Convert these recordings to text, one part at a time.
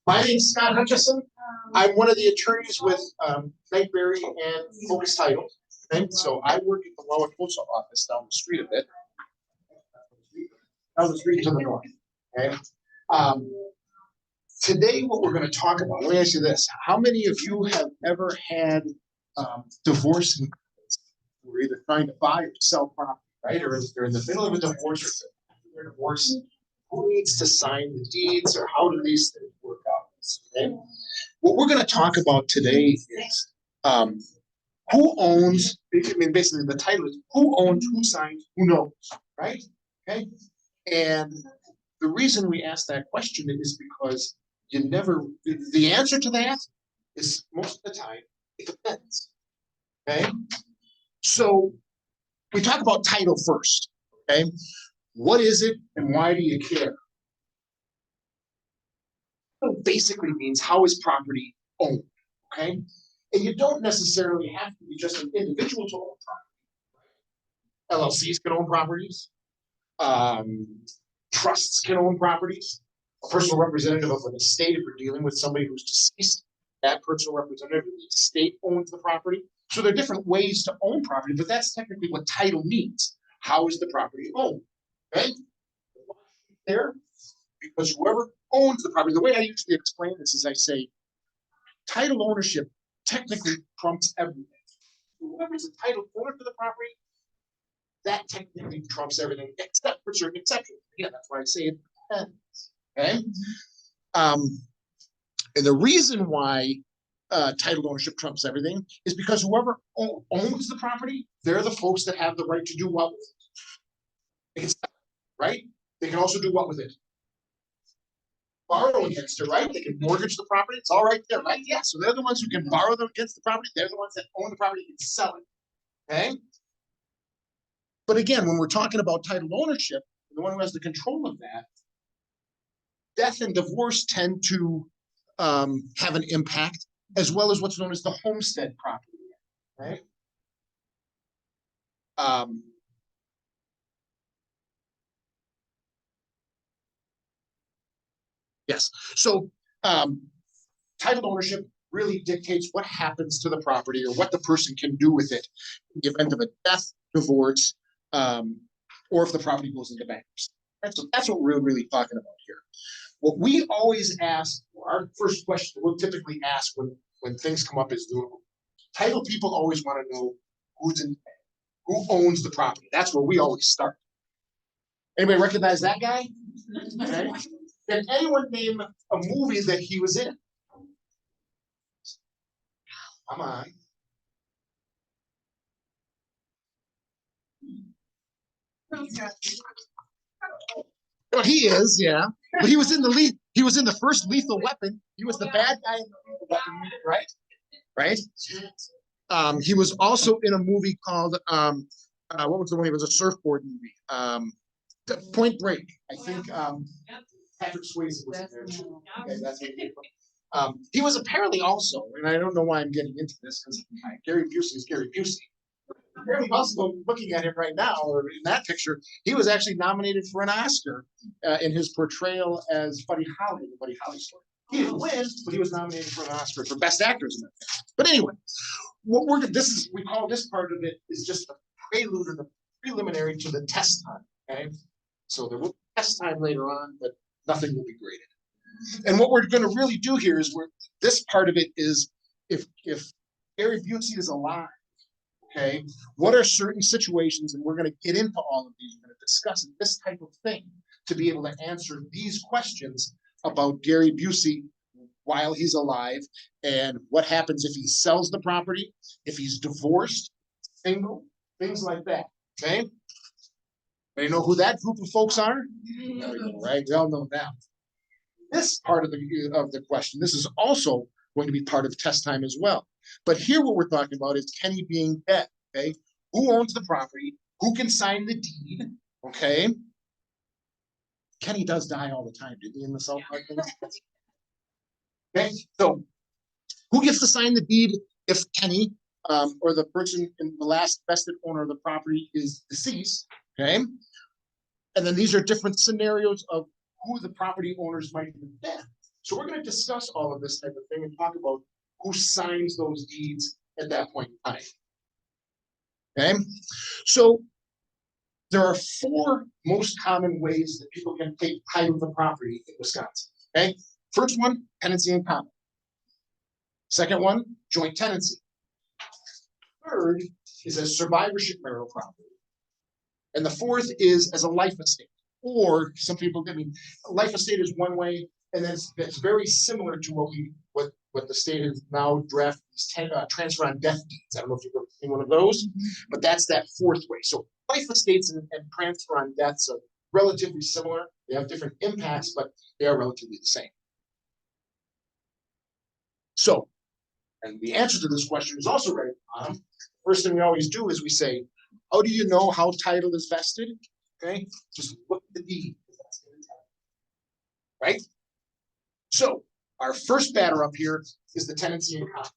My name is Scott Hutchinson. I'm one of the attorneys with Knightberry and Focus Title. Okay? So I work at the Warwick Post Office down the street a bit. Down the street to the north. Okay. Today, what we're going to talk about, let me ask you this. How many of you have ever had divorce in court? We're either trying to buy or sell property, right? Or they're in the middle of a divorce or they're divorced. Who needs to sign the deeds, or how do these things work out? Okay? What we're going to talk about today is who owns, I mean, basically the title is who owns, who signs, who knows, right? Okay. And the reason we ask that question is because you never, the answer to that is most of the time, it depends. Okay. So we talk about title first. Okay. What is it and why do you care? It basically means how is property owned, okay? And you don't necessarily have to be just an individual to own property. LLCs can own properties. Trusts can own properties. A personal representative of an estate, if you're dealing with somebody who's deceased, that personal representative of the estate owns the property. So there are different ways to own property, but that's technically what title means. How is the property owned? Okay, there, because whoever owns the property, the way I usually explain this is I say, title ownership technically trumps everything. Whoever's a title owner to the property, that technically trumps everything, except for certain exceptions. Again, that's why I say it depends. Okay, and the reason why title ownership trumps everything is because whoever owns the property, they're the folks that have the right to do what with it. Right? They can also do what with it? Borrow against it, right? They can mortgage the property. It's all right there, right? Yeah. So they're the ones who can borrow them against the property. They're the ones that own the property and sell it. Okay. But again, when we're talking about title ownership, the one who has the control of that, death and divorce tend to have an impact, as well as what's known as the homestead property. Right? Yes. So title ownership really dictates what happens to the property or what the person can do with it in the event of a death, divorce, or if the property goes into bankruptcy. So that's what we're really talking about here. What we always ask, our first question we'll typically ask when things come up is, title people always want to know who owns the property. That's where we always start. Anybody recognize that guy? Okay. Can anyone name a movie that he was in? Come on. But he is, yeah. But he was in the he was in the first Lethal Weapon. He was the bad guy in the Lethal Weapon movie, right? Right? He was also in a movie called what was the one? It was a surfboard movie. Point Break. I think Patrick Swayze was in there too. Okay, that's what he was apparently also, and I don't know why I'm getting into this because Gary Busey is Gary Busey. Apparently also looking at him right now, or in that picture, he was actually nominated for an Oscar in his portrayal as Buddy Holly, the Buddy Holly story. He didn't win, but he was nominated for an Oscar for Best Actors in that. But anyway, what we call this part of it is just a prelude or the preliminary to the test time. Okay, so there will be test time later on, but nothing will be graded. And what we're going to really do here is this part of it is if Gary Busey is alive, okay, what are certain situations, and we're going to get into all of these, we're going to discuss this type of thing to be able to answer these questions about Gary Busey while he's alive, and what happens if he sells the property, if he's divorced, single, things like that, okay? You know who that group of folks are? Right? We all know them. This part of the question, this is also going to be part of test time as well. But here what we're talking about is Kenny being dead, okay? Who owns the property? Who can sign the deed, okay? Kenny does die all the time, didn't he, in the South Park things? Okay, so who gets to sign the deed if Kenny or the person in the last vested owner of the property is deceased, okay? And then these are different scenarios of who the property owners might have been. So we're going to discuss all of this type of thing and talk about who signs those deeds at that point in time. Okay, so there are four most common ways that people can take title of the property in Wisconsin. Okay, first one, tenancy in common. Second one, joint tenancy. Third is a survivorship marital property. And the fourth is as a life estate. Or some people, I mean, life estate is one way, and that's very similar to what the state has now drafted, transfer on death deeds. I don't know if you've ever seen one of those, but that's that fourth way. So life estates and transfer on deaths are relatively similar. They have different impacts, but they are relatively the same. So, and the answer to this question is also right at the bottom. First thing we always do is we say, how do you know how title is vested? Okay, just look at the deed. Right? So our first batter up here is the tenancy in common.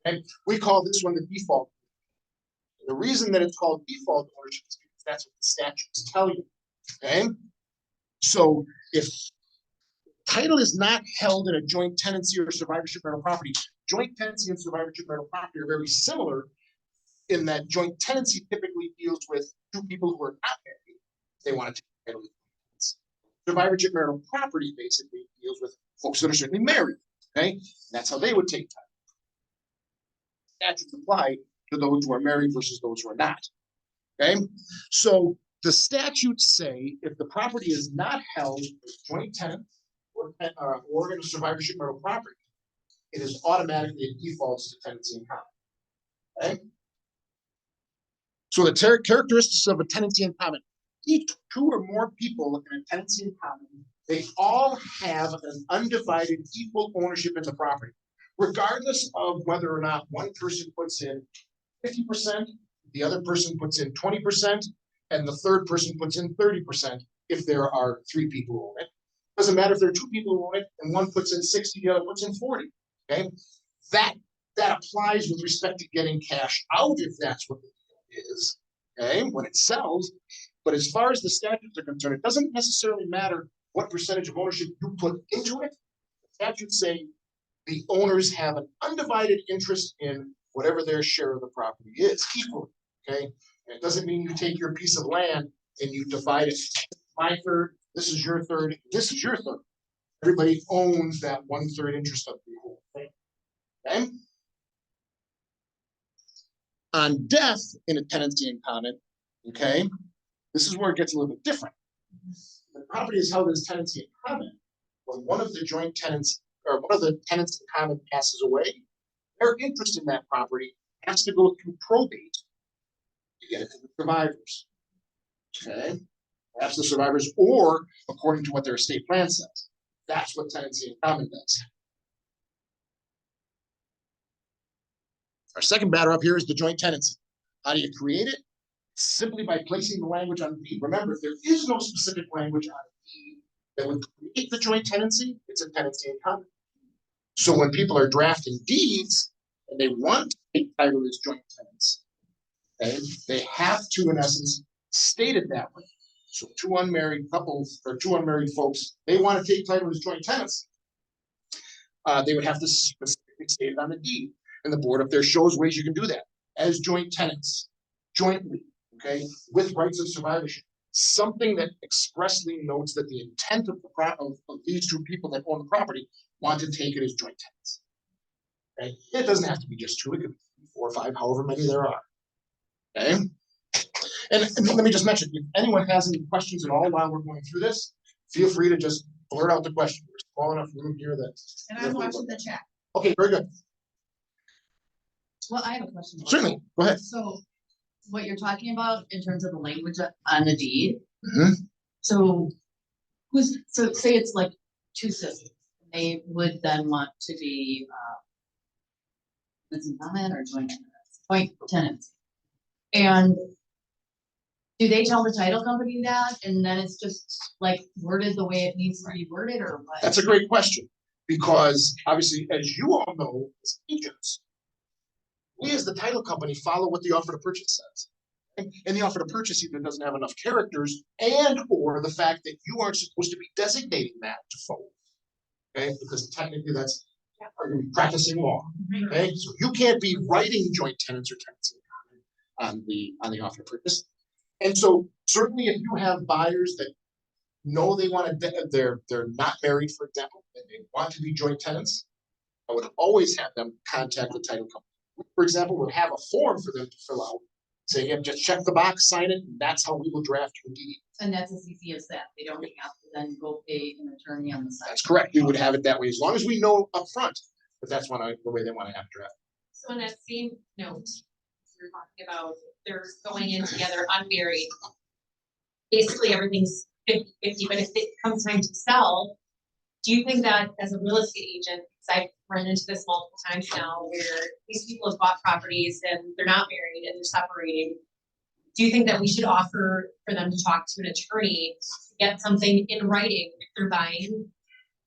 And we call this one the default. The reason that it's called default ownership is because that's what the statutes tell you. Okay? So if title is not held in a joint tenancy or survivorship marital property, joint tenancy and survivorship marital property are very similar in that joint tenancy typically deals with two people who are not married. They want to take title. Survivorship marital property basically deals with folks that are certainly married. Okay, and that's how they would take title. Statutes apply to those who are married versus those who are not. Okay, so the statutes say if the property is not held as joint tenant or in a survivorship marital property, it is automatically it defaults to tenancy in common. Okay, so the characteristics of a tenancy in common. Each two or more people in a tenancy in common, they all have an undivided equal ownership in the property, regardless of whether or not one person puts in 50%, the other person puts in 20%, and the third person puts in 30% if there are three people who own it. Doesn't matter if there are two people who own it and one puts in 60, the other puts in 40. Okay, that applies with respect to getting cash out if that's what it is. Okay, when it sells. But as far as the statutes are concerned, it doesn't necessarily matter what percentage of ownership you put into it. The statutes say the owners have an undivided interest in whatever their share of the property is equally. Okay, and it doesn't mean you take your piece of land and you divide it. My third, this is your third, this is your third. Everybody owns that 1/3 interest of the whole thing. Okay. On death in a tenancy in common, okay, this is where it gets a little bit different. The property is held as tenancy in common. When one of the joint tenants or one of the tenants in common passes away, their interest in that property has to go through probate to get it to the survivors. Okay, perhaps the survivors, or according to what their estate plan says. That's what tenancy in common does. Our second batter up here is the joint tenancy. How do you create it? Simply by placing the language on the deed. Remember, there is no specific language on a deed that would create the joint tenancy. It's a tenancy in common. So when people are drafting deeds and they want to take title as joint tenants, okay, they have to, in essence, state it that way. So two unmarried couples or two unmarried folks, they want to take title as joint tenants. They would have to specifically state it on the deed. And the board up there shows ways you can do that as joint tenants, jointly. Okay, with rights of survivorship, something that expressly notes that the intent of these two people that own the property want to take it as joint tenants. Okay, it doesn't have to be just two; it could be 4 or 5, however many there are. Okay, and let me just mention: if anyone has any questions at all while we're going through this, feel free to just blurt out the question. There's a small enough room here that. And I'm watching the chat. Okay, very good. Well, I have a question. Certainly, go ahead. So, what you're talking about in terms of the language on the deed. Mm-hmm. So say it's like two sisters. They would then want to be in common or joint tenants. And do they tell the title company that, and then it's just like worded the way it needs to be worded, or what? That's a great question, because obviously, as you all know, as agents, we as the title company follow what the offer to purchase says. And the offer to purchase either doesn't have enough characters and or the fact that you aren't supposed to be designating that to folks. Okay, because technically that's practicing law. Okay, so you can't be writing joint tenants or tenants in common on the offer of purchase. And so certainly if you have buyers that know they want to, they're not married, for example, and they want to be joint tenants, I would always have them contact the title company. For example, we'll have a form for them to fill out, saying, yeah, just check the box, sign it, and that's how we will draft your deed. And that's as easy as that. They don't have to then go pay an attorney on the side. That's correct. We would have it that way, as long as we know up front. But that's the way they want to have it drafted. So on that same note, we're talking about they're going in together unmarried. Basically everything's 50-50, but if it comes time to sell, do you think that as a real estate agent, because I've run into this multiple times now, where these people have bought properties and they're not married and they're separating, do you think that we should offer for them to talk to an attorney to get something in writing if they're buying?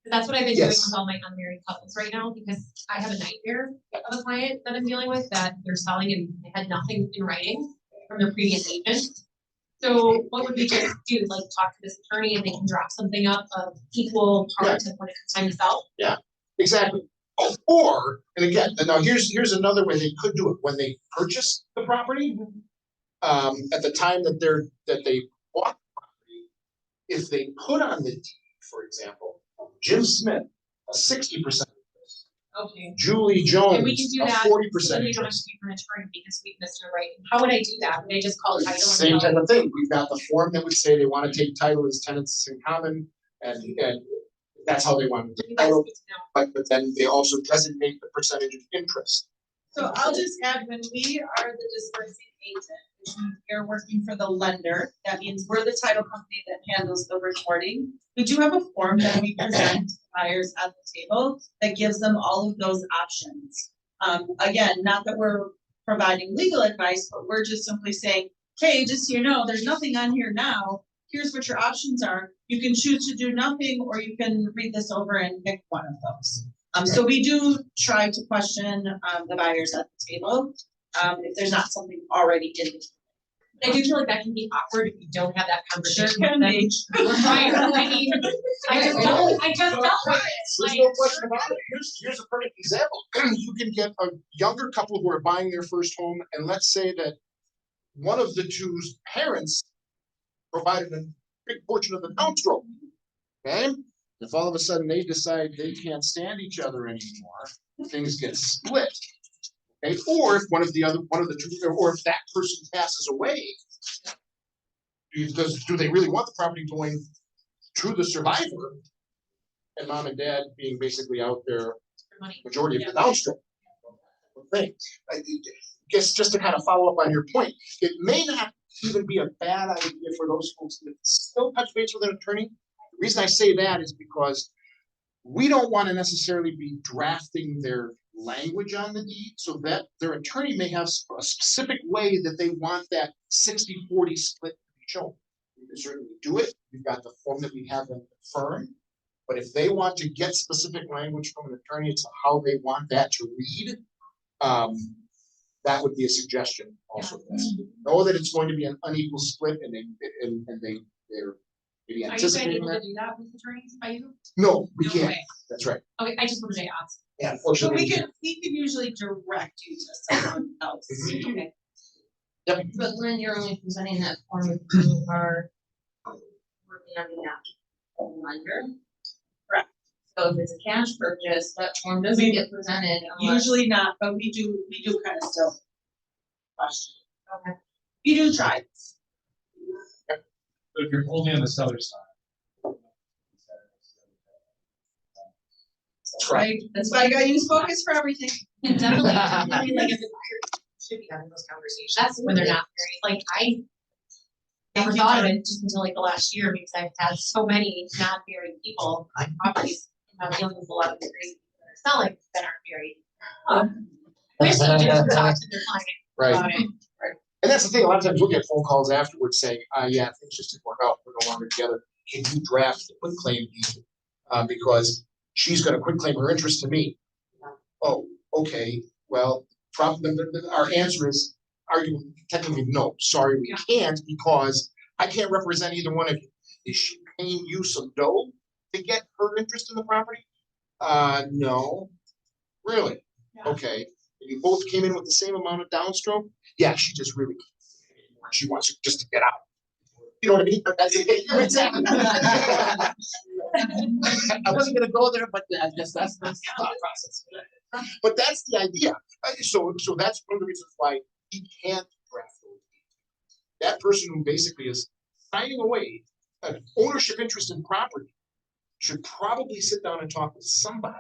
That's what I've been doing with all my unmarried couples right now, because I have a nightmare of a client that I'm dealing with that they're selling and they had nothing in writing from their previous agent. So what would we just do? Like talk to this attorney and they can draft something up of equal parts of when it comes time to sell? Yeah, exactly. Or, and again, now here's another way they could do it. When they purchase the property, at the time that they bought the property, if they put on the deed, for example, Jim Smith, a 60%. Okay. Julie Jones, and we can do a that 40%. So you don't have to be for an attorney because we missed it right. How would I do that? Would I just call it title? Same type of thing. We've got the form that would say they want to take title as tenants in common, and that's how they want to take title. But then they also designate the percentage of interest. So I'll just add, when we are the dispersing agent, which means we're working for the lender, that means we're the title company that handles the recording. We do have a form that we present to buyers at the table that gives them all of those options. Again, not that we're providing legal advice, but we're just simply saying, hey, just so you know, there's nothing on here now. Here's what your options are. You can choose to do nothing, or you can read this over and pick one of those. So we do try to question the buyers at the table if there's not something already in it. I do feel like that can be awkward if you don't have that conversation. Can be. Right. I mean, I just felt it. There's no question about it. Here's a perfect example. You can get a younger couple who are buying their first home, and let's say that one of the two's parents provided a big portion of the downstroke. Okay? If all of a sudden they decide they can't stand each other anymore, things get split. Okay? Or if one of the two, or if that person passes away, do they really want the property going to the survivor, and mom and dad being basically out there majority of the downstroke thing? I guess just to kind of follow up on your point, it may not even be a bad idea for those folks to still touch base with an attorney. The reason I say that is because we don't want to necessarily be drafting their language on the deed, so that their attorney may have a specific way that they want that 60-40 split to be shown. We can certainly do it. We've got the form that we have them confirm. But if they want to get specific language from an attorney as to how they want that to read, that would be a suggestion also. Know that it's going to be an unequal split, and they're maybe anticipating that. Are you guys able to do that with attorneys by you? No, we No can't. way. That's right. Okay, I just wanted to ask. Yeah, So unfortunately. we can usually direct you to someone else. Okay. Yep. But Lynn, you're only presenting that form if you are working on the lender. Correct. So if it's a cash purchase, that form doesn't get presented unless. Usually not, but we do kind of still question. Okay. We do try. So if you're only on the seller's side. That's right. That's why I gotta use focus for everything. And definitely, like if the buyer should be having those conversations. That's when they're not married. Like I never thought of it just until like the last year, because I've had so many not married people on properties. I'm dealing with a lot of crazy people that are selling that aren't married. Wish they just talk to their client Right. about it. And that's the thing. A lot of times we'll get phone calls afterwards saying, yeah, things just didn't work out. We're no longer together. Can you draft the quitclaim deed? Because she's going to quitclaim her interest to me. Oh, okay. Well, our answer is technically no. Sorry, we can't, because I can't represent either one of you. Is she paying you some dough to get her interest in the property, No, really? Yeah. Okay, you both came in with the same amount of downstroke? Yeah, she just really, she wants you just to get out. You know what I mean? Exactly. I wasn't gonna go there, but I guess that's the thought process. But that's the idea. So that's one of the reasons why he can't draft those deeds. That person who basically is signing away an ownership interest in property should probably sit down and talk with somebody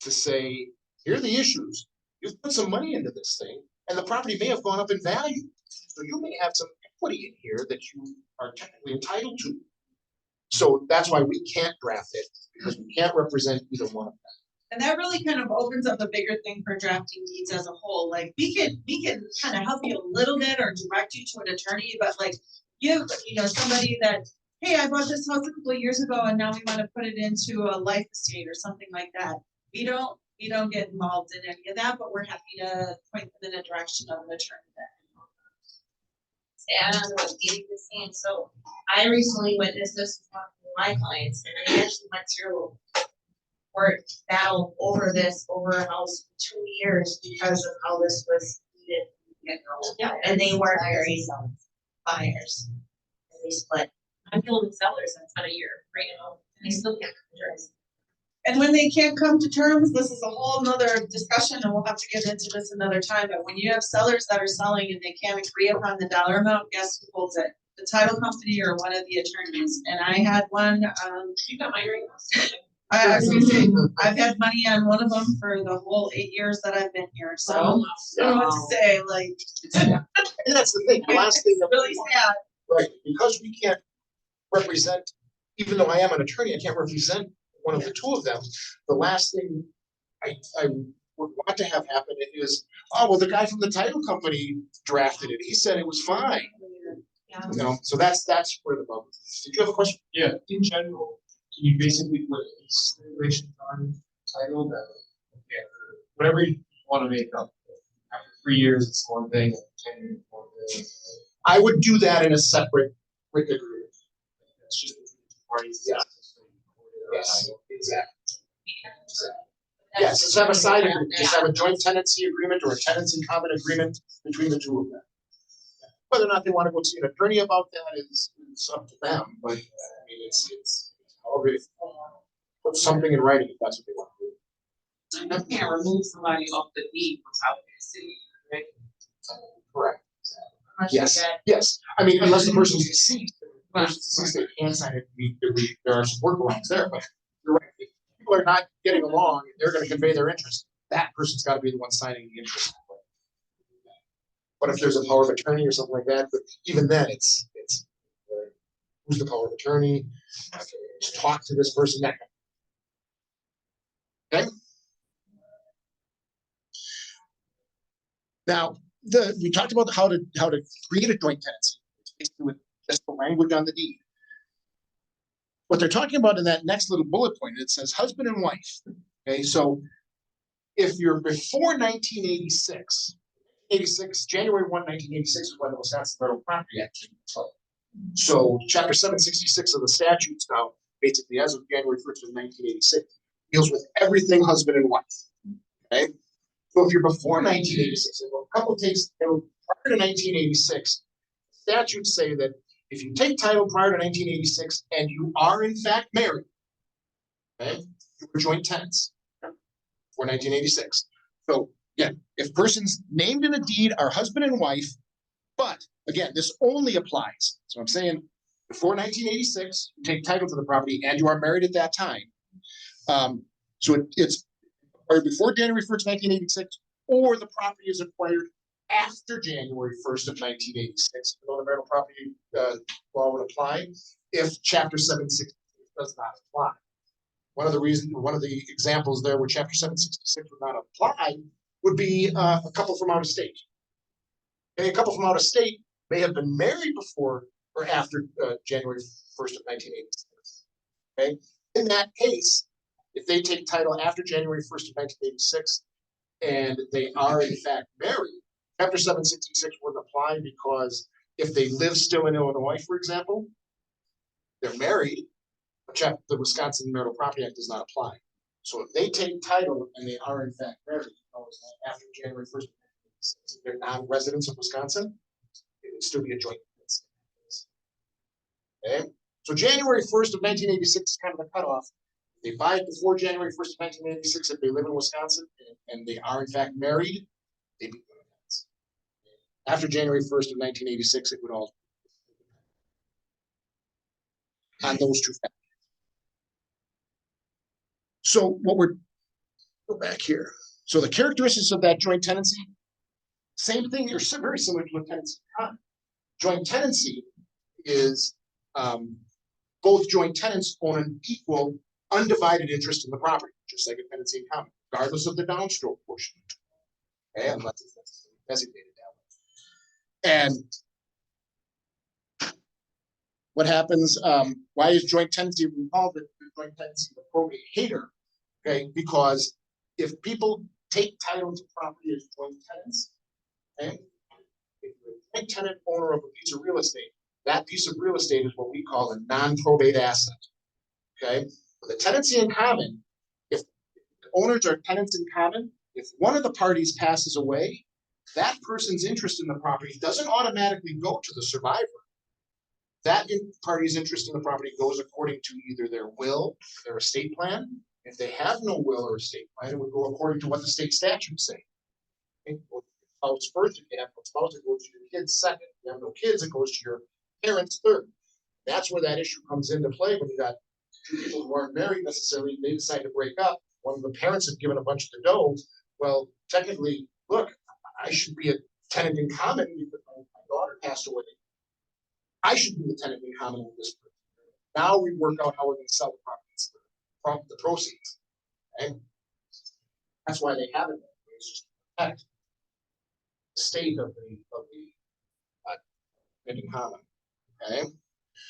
to say, here are the issues. You've put some money into this thing, and the property may have gone up in value. So you may have some equity in here that you are technically entitled to. So that's why we can't draft it, because we can't represent either one of them. And that really kind of opens up a bigger thing for drafting deeds as a whole. Like we can kind of help you a little bit or direct you to an attorney, but like you know, somebody that, hey, I bought this house a couple of years ago and now we want to put it into a life estate or something like that. We don't get involved in any of that, but we're happy to point them in a direction of an attorney that. Add on to what Katie was saying, so I recently witnessed this with one of my clients, and they actually went through court battle over a house for 2 years because of how this was needed. Yeah. And they weren't very buyers. And they split. I'm dealing with sellers that's been a year right now, and they still can't come to terms. And when they can't come to terms, this is a whole nother discussion and we'll have to get into this another time, but when you have sellers that are selling and they can't agree upon the dollar amount, guess who holds it? The title company or one of the attorneys, and I had one, You got my ring. I was gonna say, I've had money on one of them for the whole 8 years that I've been here, so I don't know what to say, like. And that's the thing, the last thing. It's really sad. Right, because we can't represent, even though I am an attorney, I can't represent one of the two of them. The last thing I would want to have happen is, oh, well, the guy from the title company drafted it. He said it was fine. Yeah. You know, so that's where the bubble is. Did you have a question? Yeah, in general, can you basically put a stipulation on title that, okay, whatever you want to make up, after 3 years, it's one thing, 10 years, one thing. I would do that in a separate written agreement. It's just the parties. Yeah. Yes, exactly. Yes, just have a side agreement, just have a joint tenancy agreement or a tenants in common agreement between the two of them. Whether or not they want to go see an attorney about that is up to them, but I mean, it's however, put something in writing if that's what they want to do. You can't remove somebody off the deed without their city, right? Correct. Unless you Yes, get- yes, I mean, unless the person's deceased, they can't sign it, there are some workarounds there, but you're right. If people are not getting along, they're gonna convey their interest, that person's gotta be the one signing the interest. But if there's a power of attorney or something like that, but even then, it's who's the power of attorney, to talk to this person, that. Okay? Now, we talked about how to create a joint tenancy, basically with just the language on the deed. What they're talking about in that next little bullet point, it says husband and wife. Okay, so if you're before 1986, January 1, 1986 is when the Wisconsin Federal Property Act came into play. So Chapter 766 of the statutes now, basically as of January 1st of 1986, deals with everything husband and wife. Okay, so if you're before 1986, a couple takes prior to 1986, statutes say that if you take title prior to 1986 and you are in fact married, okay, you were joint tenants for 1986. So yeah, if persons named in a deed are husband and wife, but again, this only applies. So I'm saying before 1986, you take title to the property and you are married at that time. So it's or before January 1st, 1986, or the property is acquired after January 1st of 1986. The marital property law would apply if Chapter 766 does not apply. One of the examples there where Chapter 766 would not apply would be a couple from out of state. Okay, a couple from out of state may have been married before or after January 1st of 1986. Okay, in that case, if they take title after January 1st of 1986 and they are in fact married, Chapter 766 wouldn't apply because if they live still in Illinois, for example, they're married, but the Wisconsin Marital Property Act does not apply. So if they take title and they are in fact married, after January 1st, if they're non-residents of Wisconsin, it would still be a joint tenancy. Okay, so January 1st of 1986 is kind of the cutoff. They buy it before January 1st of 1986 if they live in Wisconsin and they are in fact married, they become tenants. After January 1st of 1986, it would all on those two factors. So what we're go back here. So the characteristics of that joint tenancy, same thing, are very similar to a tenancy. Joint tenancy is both joint tenants own an equal, undivided interest in the property, just like a tenancy in common, regardless of the downstroke portion. Okay, unless it's designated that way. And what happens? Why is joint tenancy? We call the joint tenancy the probate hater. Okay, because if people take title to property as joint tenants, okay, if you're a joint tenant owner of a piece of real estate, that piece of real estate is what we call a non-probate asset. Okay, with a tenancy in common, if owners are tenants in common, if one of the parties passes away, that person's interest in the property doesn't automatically go to the survivor. That party's interest in the property goes according to either their will, their estate plan. If they have no will or estate plan, it would go according to what the state statutes say. Spouse first, if you have no spouse, it goes to your kids second. If you have no kids, it goes to your parents third. That's where that issue comes into play when you got two people who aren't married necessarily, they decide to break up. One of the parents have given a bunch of the dough. Well, technically, look, I should be a tenant in common because my daughter passed away. I should be the tenant in common with this person. Now we work out how we're going to sell the properties from the proceeds. Okay? That's why they have it. It's just to protect the state of the in common. Okay,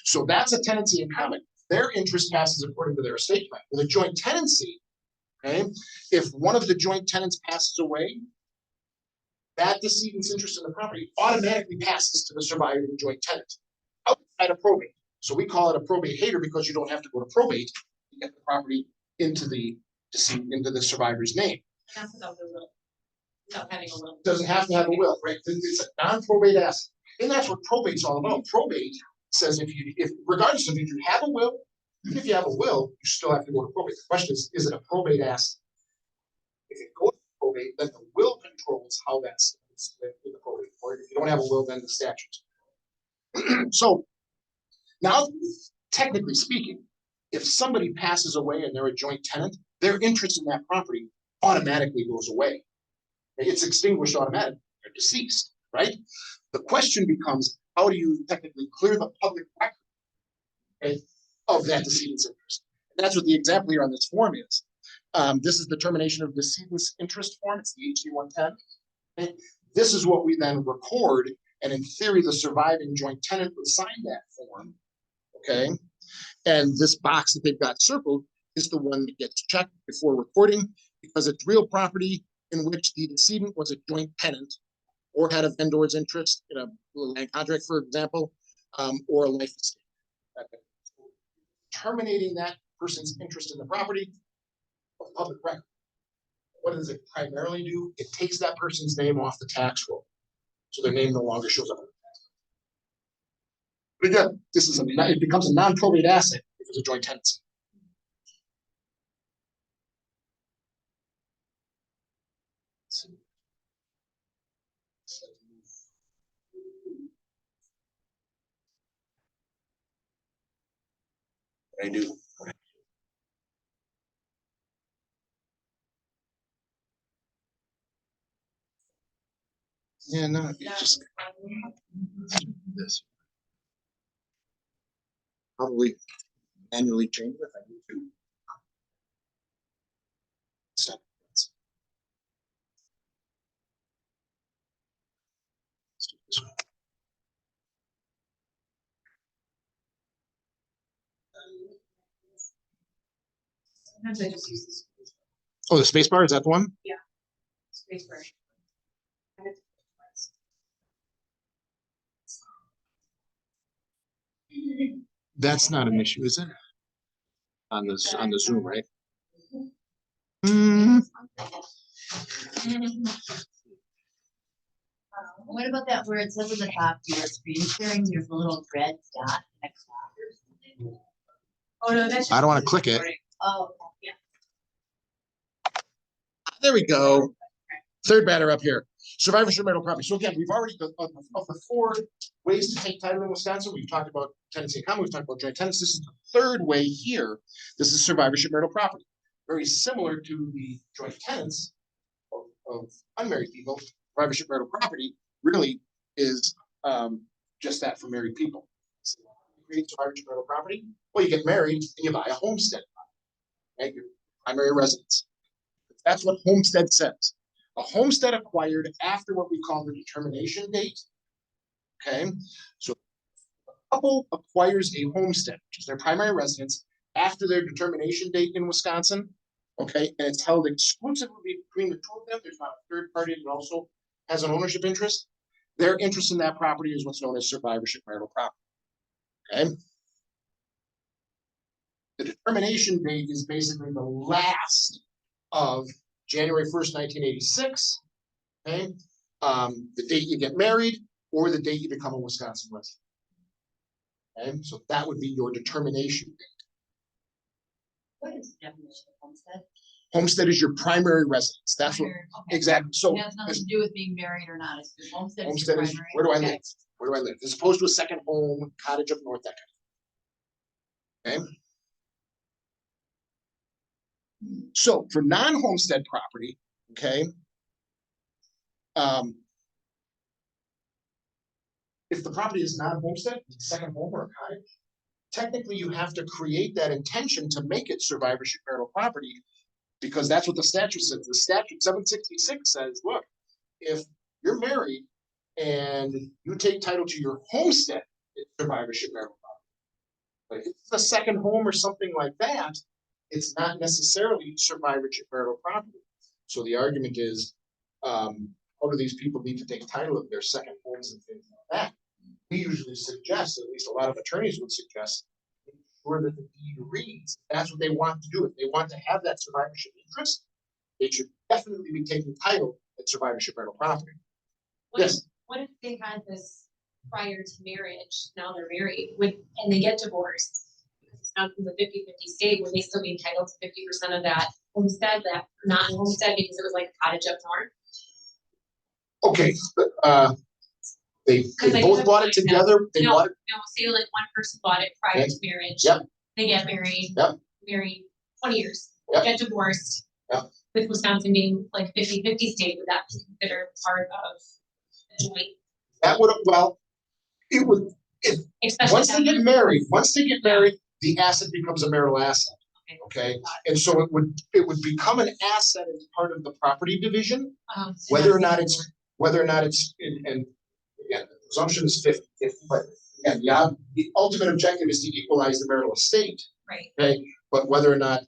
so that's a tenancy in common. Their interest passes according to their estate plan. With a joint tenancy, okay, if one of the joint tenants passes away, that decedent's interest in the property automatically passes to the surviving joint tenant outside of probate. So we call it a probate hater because you don't have to go to probate to get the property into the decedent, into the survivor's name. That's without the will. Without having a will. Doesn't have to have a will, right? It's a non-probate asset. And that's what probate's all about. Probate says if regardless of if you have a will, even if you have a will, you still have to go to probate. The question is it a probate asset? If it goes to probate, then the will controls how that's split in the probate. Or if you don't have a will, then the statutes. So now, technically speaking, if somebody passes away and they're a joint tenant, their interest in that property automatically goes away. It's extinguished automatically. They're deceased, right? The question becomes, how do you technically clear the public record, okay, of that decedent's interest? And that's what the example here on this form is. This is the termination of decedent's interest form. It's the HD 110. Okay? This is what we then record, and in theory, the surviving joint tenant would sign that form. Okay, and this box that they've got circled is the one that gets checked before recording because it's real property in which the decedent was a joint tenant or had a vendor's interest in a land contract, for example, or a life estate. Terminating that person's interest in the property of public record. What does it primarily do? It takes that person's name off the tax roll. So their name no longer shows up on the tax roll. But again, it becomes a non-probate asset if it's a joint tenancy. I do. Yeah, no, it's just this. Probably manually change it if I need to. Stop. Let's do this one. Sometimes I just use this Oh, the space bar, is that the one? space bar. That's not an issue, is it? On the Zoom, right? Hmm, What about that where it says at the top, you are screen sharing, there's a little red dot next to it or something? Oh, no, that's. I don't wanna click it. Oh, There we go. Third batter up here. Survivorship marital property. So again, we've already, of the 4 ways to take title in Wisconsin, we've talked about tenancy in common, we've talked about joint tenants. This is the 3rd way here. This is survivorship marital property. Very similar to the joint tenants of unmarried people. Survivorship marital property really is just that for married people. So you create survivorship marital property. Well, you get married and you buy a homestead, right? Your primary residence. That's what homestead says. A homestead acquired after what we call the determination date. Okay, so a couple acquires a homestead, which is their primary residence, after their determination date in Wisconsin. Okay, and it's held exclusively between the 2 of them. There's not a third party that also has an ownership interest. Their interest in that property is what's known as survivorship marital property. Okay. The determination date is basically the last of January 1st, 1986. Okay. The date you get married or the date you become a Wisconsin resident. Okay. So that would be your determination date. what is the definition of homestead? Homestead is your primary residence. That's what, Primary, okay. exactly. So It has nothing to do with being married or not, it's just homestead is your homestead is, primary. where do I Okay. live? Where do I live? As opposed to a second home, cottage up north, that kind of. Okay. So for non-homestead property, okay, if the property is non-homestead, second home or a cottage, technically you have to create that intention to make it survivorship marital property, because that's what the statute says. The statute 766 says, look, if you're married and you take title to your homestead, it's survivorship marital property. But if it's a second home or something like that, it's not necessarily survivorship marital property. So the argument is, how do these people need to take title of their second homes and things like that? We usually suggest, at least a lot of attorneys would suggest, ensure that the deed reads. That's what they want to do. If they want to have that survivorship interest, they should definitely be taking title at survivorship marital property. What if, Yes. what if they had this prior to marriage, now they're married, and they get divorced? It's not from the 50-50 state, would they still be entitled to 50% of that homestead, that non-homestead, because it was like a cottage up north? Okay, they they both have bought it like that. together. They No, bought it. no, say like one person bought it prior Okay. to marriage. Yep. They get married. Yep. Married 20 years. Yep. Get divorced. Yep. With Wisconsin being like 50-50 state, would that be considered part of the joint? That would, well, it would, Especially once they get married, the asset becomes a marital asset. Okay. Okay, and so it would become an asset as part of the property division, So whether or that's- not it's, and again, the presumption is 50-50, but again, the ultimate objective is to equalize the marital estate. Right. Okay, but whether or not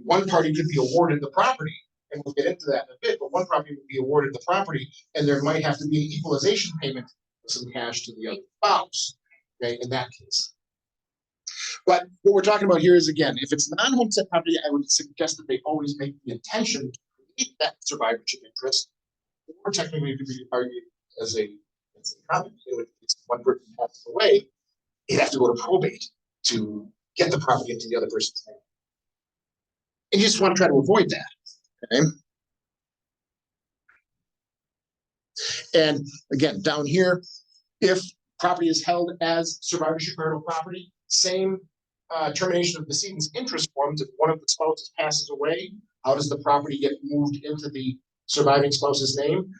one party could be awarded the property, and we'll get into that in a bit, but one party would be awarded the property, and there might have to be an equalization payment of some cash to the other spouse, okay, in that case. But what we're talking about here is, again, if it's non-homestead property, I would suggest that they always make the intention to create that survivorship interest, or technically it could be argued as a common. If one person passes away, you'd have to go to probate to get the property into the other person's name. And you just want to try to avoid that. Okay. And again, down here, if property is held as survivorship marital property, same termination of decedent's interest forms. If one of the spouses passes away, how does the property get moved into the surviving spouse's name?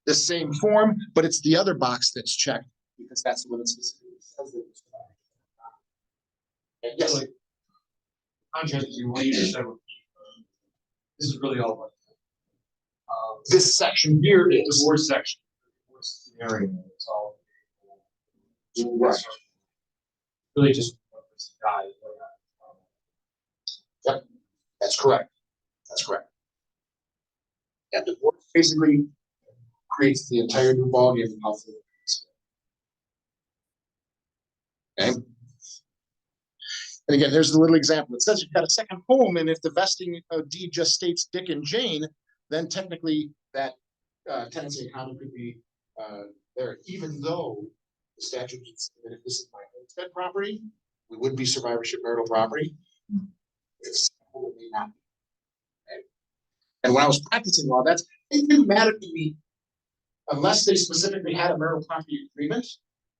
The same form, but it's the other box that's checked because that's the one that specifically says that it's surviving. Yes. Contrast to what you just said, this is really all about. This section here The is divorce section, divorce scenario, it's all. right. Really just. Died. Yep, that's correct. That's correct. And divorce basically creates the entire new ballgame of how things. Okay. And again, there's the little example. It says you've got a second home, and if the vesting deed just states Dick and Jane, then technically that tenancy in common could be there, even though the statute says that if this is my homestead property, we would be survivorship marital property. It's it may not be. Right? And when I was practicing law, it didn't matter to me unless they specifically had a marital property agreement,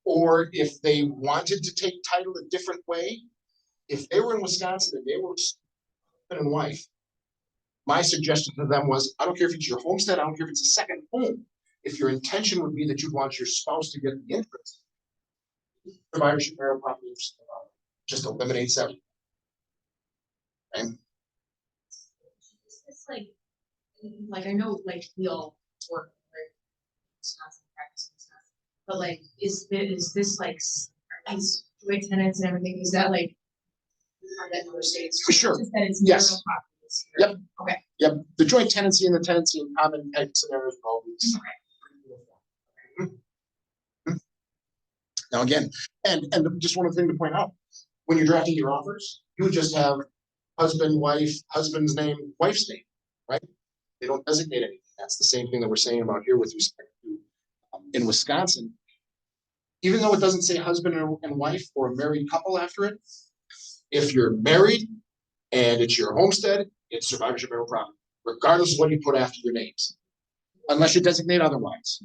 or if they wanted to take title a different way. If they were in Wisconsin and they were husband and wife, my suggestion to them was, I don't care if it's your homestead, I don't care if it's a second home. If your intention would be that you want your spouse to get the interest, survivorship marital property just eliminates everything. And It's like I know, like we all work with Wisconsin practice, but like, is this like, are these joint tenants and everything, is that like? Are that in other states? For sure. Just that it's Yes. marital properties here. Yep. Okay. Yep, the joint tenancy and the tenancy in common type scenarios are always. Now again, and just one other thing to point out, when you're drafting your offers, you would just have husband, wife, husband's name, wife's name, right? They don't designate anything. That's the same thing that we're saying about here with respect to in Wisconsin. Even though it doesn't say husband and wife or a married couple after it, if you're married and it's your homestead, it's survivorship marital property, regardless of what you put after your names, unless you designate otherwise.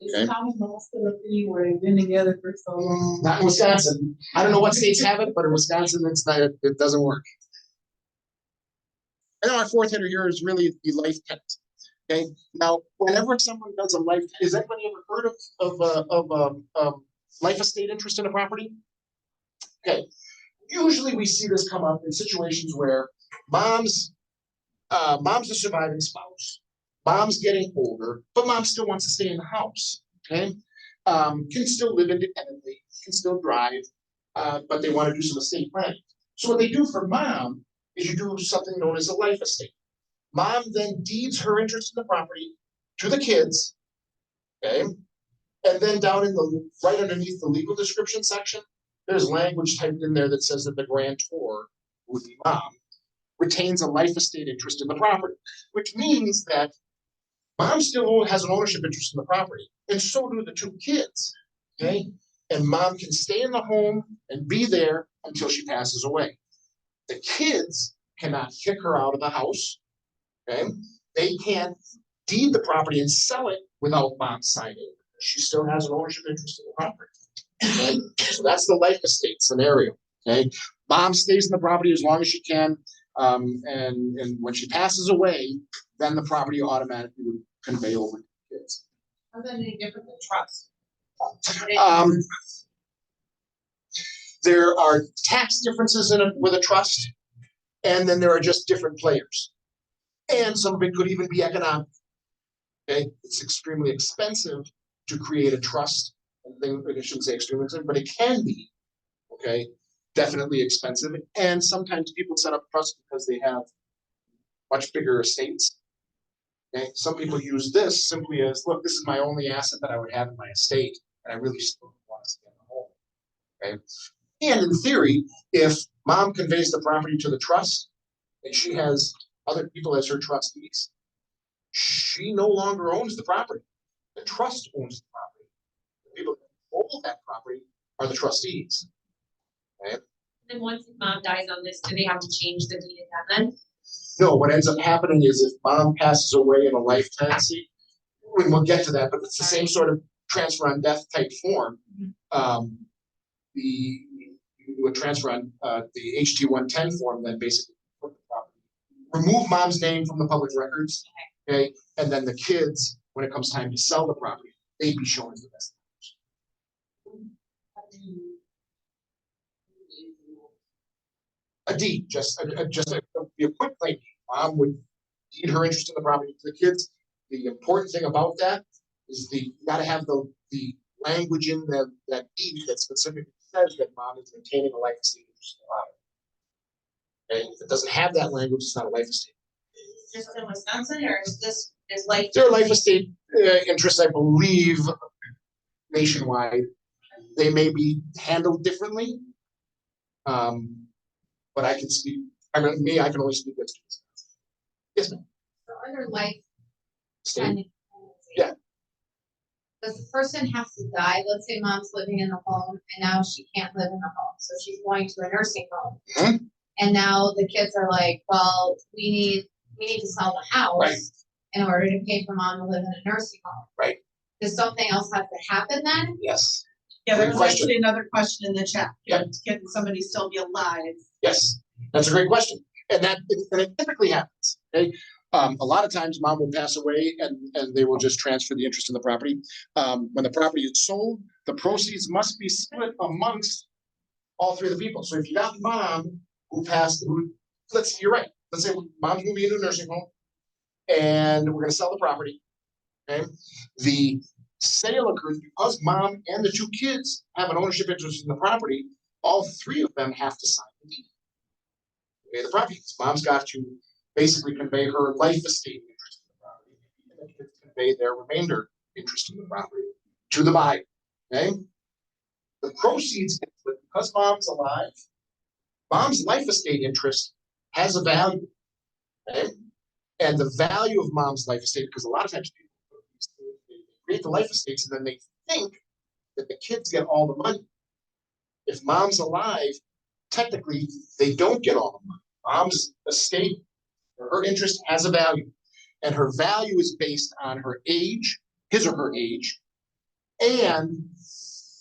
Okay. Is common law still a thing where they've been together for so long? Not in Wisconsin. I don't know what states have it, but in Wisconsin, it's not, it doesn't work. And our fourth header here is really the life tenant. Okay. Now, whenever someone does a life, has anybody ever heard of life estate interest in a property? Okay. Usually we see this come up in situations where mom's the surviving spouse. Mom's getting older, but mom still wants to stay in the house. Okay. Can still live independently, can still drive, but they want to do some estate planning. So what they do for mom is you do something known as a life estate. Mom then deeds her interest in the property to the kids. Okay. And then down in the right underneath the legal description section, there's language typed in there that says that the grantor, who would be mom, retains a life estate interest in the property, which means that mom still has an ownership interest in the property, and so do the two kids. Okay, and mom can stay in the home and be there until she passes away. The kids cannot kick her out of the house. Okay, they can't deed the property and sell it without mom signing. She still has an ownership interest in the property. Okay? So that's the life estate scenario. Okay, mom stays in the property as long as she can, and when she passes away, then the property automatically would convey over to the kids. How's that any different than trust? There are tax differences in it with a trust, and then there are just different players, and some of it could even be economic. Okay, it's extremely expensive to create a trust. I shouldn't say extremely expensive, but it can be. Okay, definitely expensive, and sometimes people set up trusts because they have much bigger estates. Okay, some people use this simply as, look, this is my only asset that I would have in my estate, and I really still want to stay in the home. Okay, and in theory, if mom conveys the property to the trust, and she has other people as her trustees, she no longer owns the property. The trust owns the property. The people that hold that property are the trustees. Okay. Then once mom dies on this, do they have to change the deed again then? No, what ends up happening is if mom passes away in a life tenancy, and we'll get to that, but it's the same sort of transfer on death type form. You do a transfer on the HT 110 form, then basically put the property, remove mom's name from the public records, okay, and then the kids, when it comes time to sell the property, they'd be shown as the best. A deed, just be a quick claim. Mom would deed her interest in the property to the kids. The important thing about that is you gotta have the language in that deed that specifically says that mom is maintaining a life estate interest in the property. And if it doesn't have that language, it's not a life estate. Just in Wisconsin, or is this like? There are life estate interests, I believe, nationwide. They may be handled differently. but I can speak, I mean, I can only speak as to this. Yes, ma'am. So under life. State. Kind of- Yeah. Does the person have to die? Let's say mom's living in the home and now she can't live in the home, so she's going to a nursing home. Mhm. And now the kids are like, well, we need to sell the house. Right. In order to pay for mom to live in a nursing home. Right. Does something else have to happen then? Yes, Yeah, Great there was question. actually another question in the chat. Yeah. Can somebody still be alive? yes, that's a great question. And it typically happens, okay? A lot of times mom will pass away and they will just transfer the interest in the property. When the property is sold, the proceeds must be split amongst all three of the people. So if you got mom who passed, you're right, let's say mom's moving into a nursing home and we're gonna sell the property, okay? The sale occurs because mom and the two kids have an ownership interest in the property, all three of them have to sign the deed. Okay, the property, mom's got to basically convey her life estate interest in the property, and the kids convey their remainder interest in the property to the buyer, okay? The proceeds, because mom's alive, mom's life estate interest has a value, okay? And the value of mom's life estate, because a lot of times people create the life estates and then they think that the kids get all the money. If mom's alive, technically they don't get all the money. Mom's estate, her interest has a value, and her value is based on her age, his or her age, and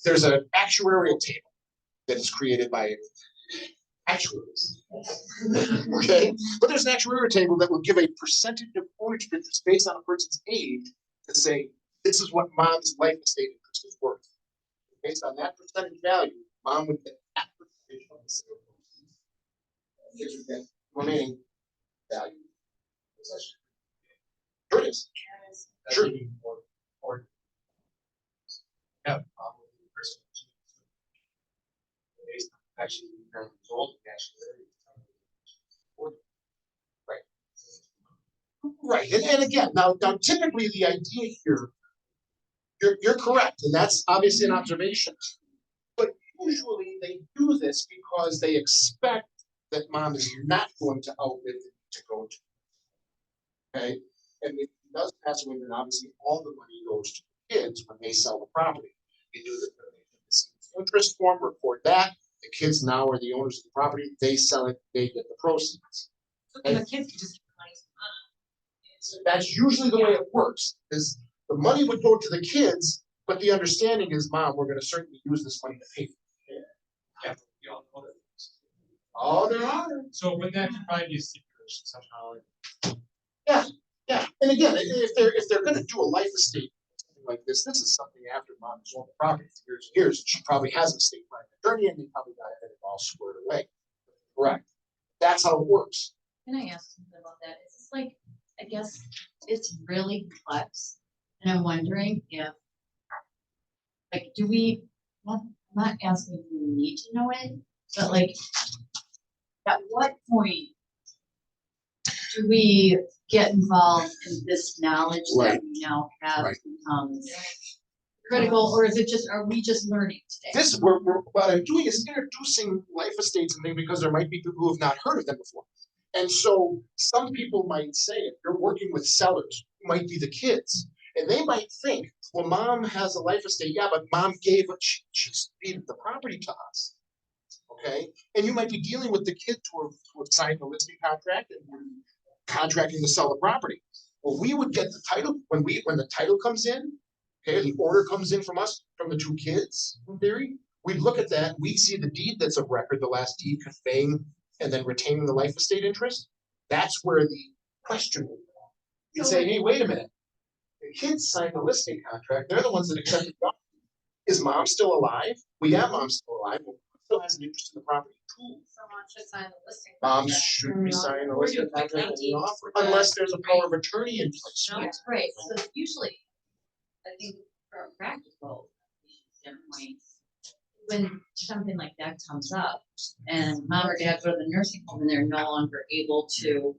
there's an actuarial table that is created by actuaries. Okay, but there's an actuarial table that will give a percentage of ownership interest based on a person's age to say this is what mom's life estate interest is worth. Based on that percentage value, mom would get that percentage of the sale proceeds. Kids would get remaining value. Sure it is. Sure. Or yeah, probably the person. Based on actually the result, actually. Right, and again, now typically the idea here, you're correct, and that's obviously an observation. But usually they do this because they expect that mom is not going to outlive the need to go to. Okay, and if he does pass away, then obviously all the money goes to the kids when they sell the property. You do the interest form, report that. The kids now are the owners of the property. They sell it, they get the proceeds. And the kids could just get money from mom. That's usually the way it works, is the money would go to the kids, but the understanding is, mom, we're gonna certainly use this money to pay for it. Yeah, we all know that. Oh, there are. So would that probably be a stipulation somehow? Yeah, and again, if they're gonna do a life estate, something like this is something after mom has owned the property for years and years, she probably has an estate planning attorney and they probably got it all squared away. Correct. That's how it works. Can I ask something about that? Is this like, I guess it's really complex, and I'm wondering if, like, do we, I'm not asking if we need to know it, but like, at what point do we get involved in this knowledge Right. that we now have Right. becomes critical, or is it just, are we just learning today? This, what I'm doing is introducing life estates and things because there might be people who have not heard of them before. And so some people might say, if you're working with sellers, who might be the kids, and they might think, well, mom has a life estate, yeah, but mom gave it, she ceded the property to us. Okay, and you might be dealing with the kid who have signed the listing contract and contracting to sell the property. Well, we would get the title when the title comes in, okay, the order comes in from us, from the two kids, in theory, we'd look at that, we'd see the deed that's of record, the last deed conveying and then retaining the life estate interest. That's where the question would go. You'd say, hey, wait a minute. The kids signed the listing contract, they're the ones that accepted the offer. Is mom still alive? Well, yeah, mom's still alive. Well, mom still has an interest in the property too. Someone should sign the listing. Mom contract. should be signing the Or do listing a quick contract and the empty. offer, unless there's a power of attorney in place. No. That's right, so usually, I think from a practical standpoint, when something like that comes up and mom or dad go to the nursing home and they're no longer able to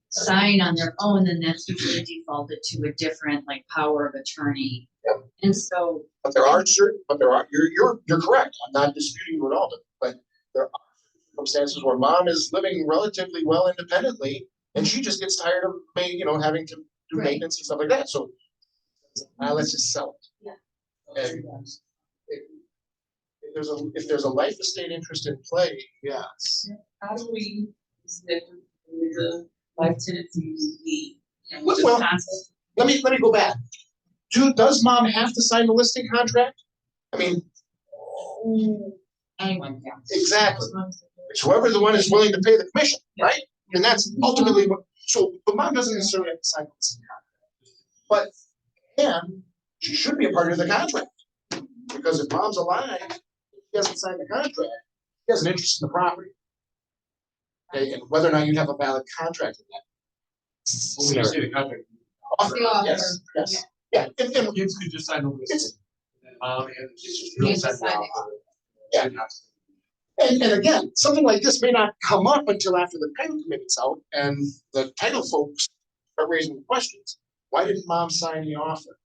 sign on their own, then that's usually defaulted to a different like power of attorney. Yep. And so, But you're correct, I'm not disputing you at all, but there are circumstances where mom is living relatively well independently, and she just gets tired of having to do Right. maintenance and stuff like that, so let's just sell it. Yeah. And if there's a life estate interest in play, yes. How do we stick with the life tenancy deed? And Well- just concept? Let me go back. Does mom have to sign the listing contract? I mean, Anyone can. exactly. It's whoever the one is willing to pay the commission, right? And that's ultimately what, but mom doesn't necessarily have to sign the listing contract. But, and she should be a part of the contract. Because if mom's alive, she hasn't signed the contract, she has an interest in the property. Okay, and whether or not you have a valid contract in that. When you say the contract, Offer, The offer. yes. Yeah, and kids could just sign the list. It's- And then mom and the kids just You don't just sign the sign it. offer. Yeah. And again, something like this may not come up until after the title committee's out and the title folks are raising questions. Why didn't mom sign the offer?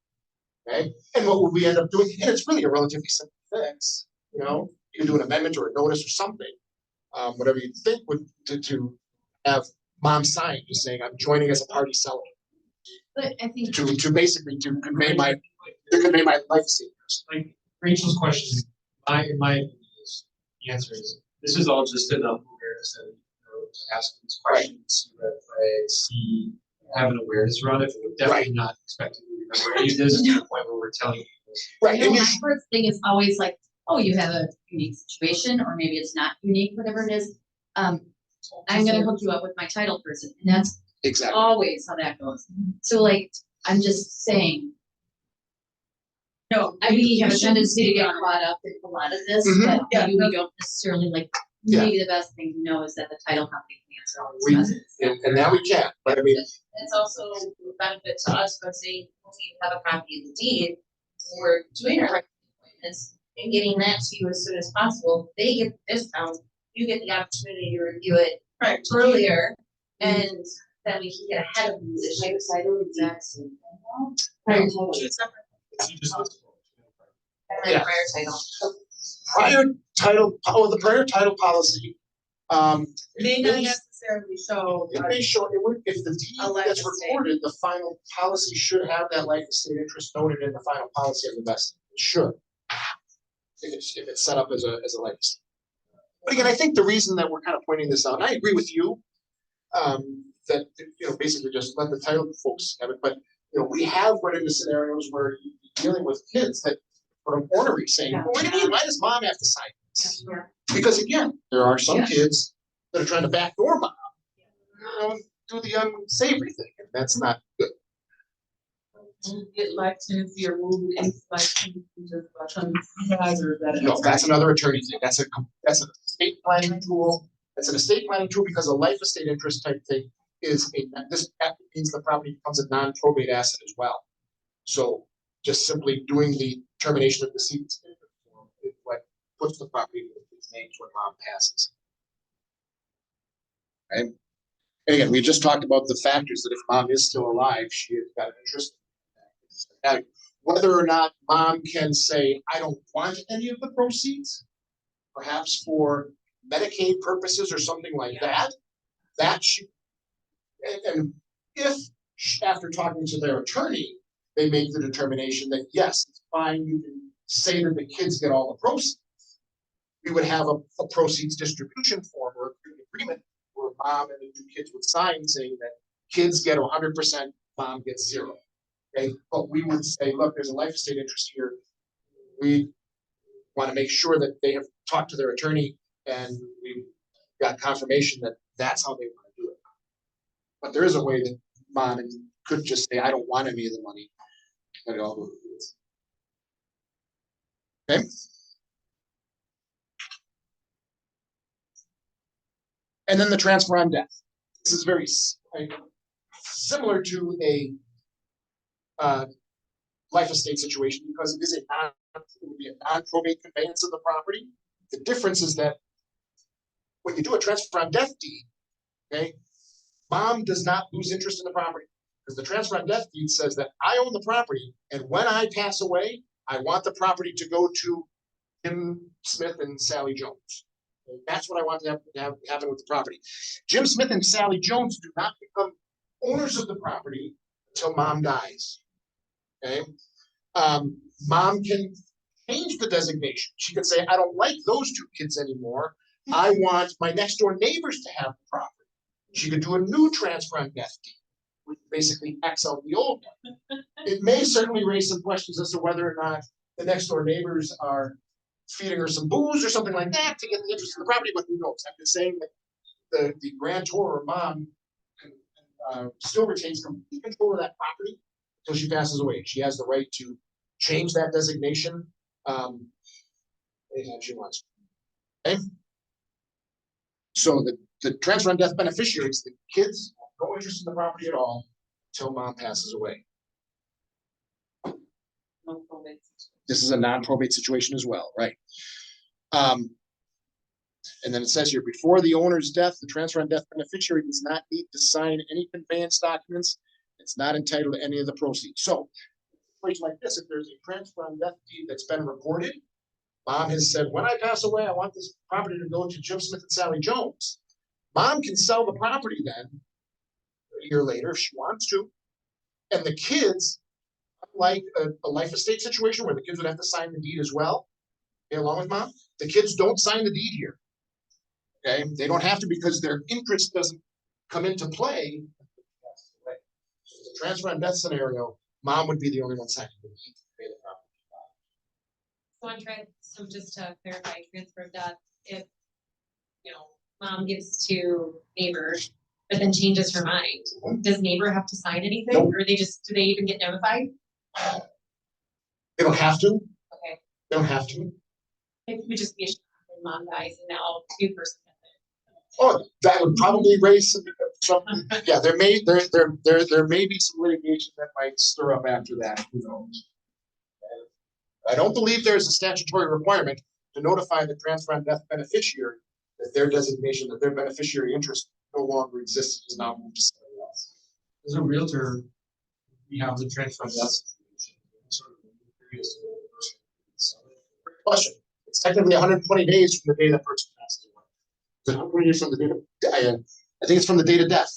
Okay, and what would we end up doing? And it's really a relatively simple fix, you can do an amendment or a notice or something. Whatever you think would, to have mom sign, just saying, I'm joining as a party seller, But I think, to basically to convey my life savings. Like Rachel's question, in my opinion, the answer is, this is all just enough awareness and, to ask these questions, see red flags, see, have an awareness around it, but we're definitely not expecting you to remember any of this to the point where we're telling you this. Right, and my you first thing is always like, oh, you have a unique situation, or maybe it's not unique, whatever it is. I'm gonna hook you up with my title person, and that's exactly. always how that goes. So like, I'm just saying. No, we have a tendency to get caught up in a lot of this, Mhm. but Yeah. maybe we don't necessarily like, Yeah. maybe the best thing to know is that the title company can answer all We- these questions. And now we can, but I mean, It's also a benefit to us, but say, we have a copy of the deed, we're doing our appointments and getting that to you as soon as possible, they get the discount, you get the opportunity to review it Right. earlier, and then we can get ahead of the issue. Title exact same thing. Right. Two separate. You just list My Yeah. prior title. the prior title policy, May not necessarily show. it may show, if the deed A life gets estate. recorded, the final policy should have that life estate interest noted in the final policy of investment. It should. If it's set up as a life estate. But again, I think the reason that we're kind of pointing this out, and I agree with you, that, basically just let the title folks have it, but, we have run into scenarios where you're dealing with kids that are ornery, saying, Yeah. well, what do you mean, why does mom have to sign this? Yeah. Because again, there are some Yeah. kids that are trying to backdoor mom, do the unsavory thing, and that's not good. Get life tenancy or move it into life tenancy just by trying to see guys, or is that? No, that's another attorney thing, that's an estate planning tool, that's an estate planning tool, because a life estate interest type thing that means the property becomes a non-probate asset as well. So just simply doing the termination of the deed is what puts the property in its names when mom passes. Right? And again, we just talked about the factors that if mom is still alive, she has got an interest. Now, whether or not mom can say, I don't want any of the proceeds, perhaps for Medicaid purposes or something like that, and if after talking to their attorney, they make the determination that yes, it's fine, you can say that the kids get all the proceeds. We would have a proceeds distribution form or an agreement where mom and the two kids would sign saying that kids get 100%, mom gets 0. Okay, but we would say, look, there's a life estate interest here. We want to make sure that they have talked to their attorney and we've got confirmation that that's how they want to do it. But there is a way that mom could just say, I don't want any of the money. Let it all go to the kids. Okay. And then the transfer on death. This is very similar to a life estate situation because it would be a non-probate conveyance of the property. The difference is that when you do a transfer on death deed, okay, mom does not lose interest in the property because the transfer on death deed says that I own the property, and when I pass away, I want the property to go to Tim Smith and Sally Jones. That's what I want to have happen with the property. Jim Smith and Sally Jones do not become owners of the property until mom dies. Okay? Mom can change the designation. She can say, I don't like those two kids anymore. I want my next door neighbors to have the property. She could do a new transfer on death deed, which basically X out the old one. It may certainly raise some questions as to whether or not the next door neighbors are feeding her some booze or something like that to get the interest in the property, but who knows? I'm just saying that the grantor or mom still retains complete control of that property until she passes away. She has the right to change that designation anytime she wants. Okay? So the transfer on death beneficiaries, the kids have no interest in the property at all until mom passes away. No probate. This is a non-probate situation as well, right? And then it says here, before the owner's death, the transfer on death beneficiary does not need to sign any conveyance documents. It's not entitled to any of the proceeds. So, place like this, if there's a transfer on death deed that's been recorded, mom has said, when I pass away, I want this property to go to Jim Smith and Sally Jones. Mom can sell the property then, a year later, if she wants to. And the kids, like a life estate situation where the kids would have to sign the deed as well, okay, along with mom, the kids don't sign the deed here. Okay, they don't have to because their interest doesn't come into play. The transfer on death scenario, mom would be the only one signing the deed to pay the property. So just to clarify, transfer of death, if, mom gives to neighbor, but then changes her mind, does neighbor have to sign anything? Nope. Or do they even get notified? They don't have to. Okay. They don't have to. It would just be a shock when mom dies and now new person. Oh, that would probably raise some. Yeah, there may be some litigation that might stir up after that. Who knows? I don't believe there's a statutory requirement to notify the transfer on death beneficiary that their designation, that their beneficiary interest no longer exists, is now moved to somebody else. As a realtor, we have the transfer of death situation. Sort of curious to know the person who sell it. Great question. It's technically 120 days from the day the person passes away. It's 120 days from the date of, I think it's from the date of death.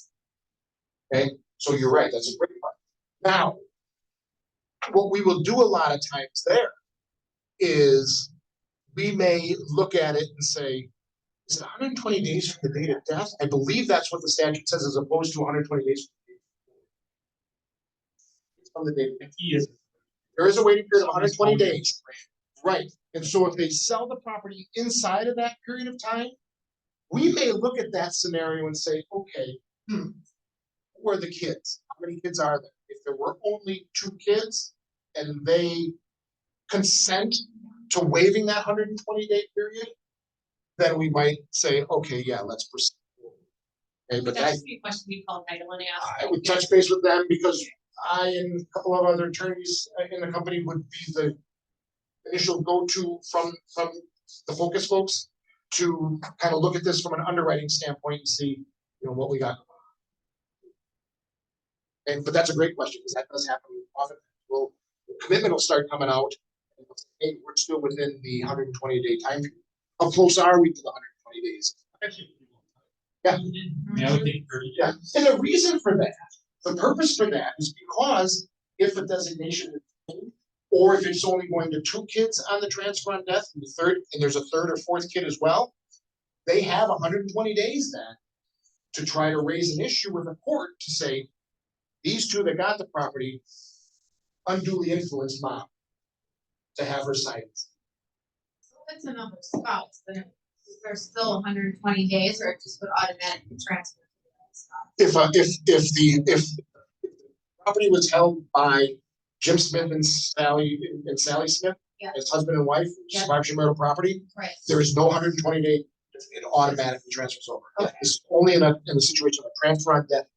Okay, so you're right. That's a great point. Now, what we will do a lot of times there is we may look at it and say, is it 120 days from the date of death? I believe that's what the statute says, as opposed to 120 days from the date of death. He is. There is a waiting period of 120 days. Right. And so if they sell the property inside of that period of time, we may look at that scenario and say, okay, who are the kids? How many kids are there? If there were only 2 kids and they consent to waiving that 120-day period, then we might say, okay, yeah, let's proceed. Okay, but That's a question we call title and ask. I would touch base with them because I and a couple of other attorneys in the company would be the initial go-to from the Focus folks to kind of look at this from an underwriting standpoint and see, what we got. But that's a great question because that does happen often. Well, the commitment will start coming out. And we'll say, hey, we're still within the 120-day time period. How close are we to the 120 days? Yeah. Yeah, I would think 30. Yeah. And the reason for that, the purpose for that is because if a designation is made, or if it's only going to 2 kids on the transfer on death, and there's a third or fourth kid as well, they have 120 days then to try to raise an issue with the court to say, these 2 that got the property unduly influenced mom to have her sign it. So it's a number of spots, but there's still 120 days, or it just would automatically transfer to the next spot. If the property was held by Jim Smith and Sally Smith, Yeah. as husband and wife, Yeah. survivor marital property, Right. there is no 120-day, it automatically transfers over. Okay. It's only in the situation of transfer on death.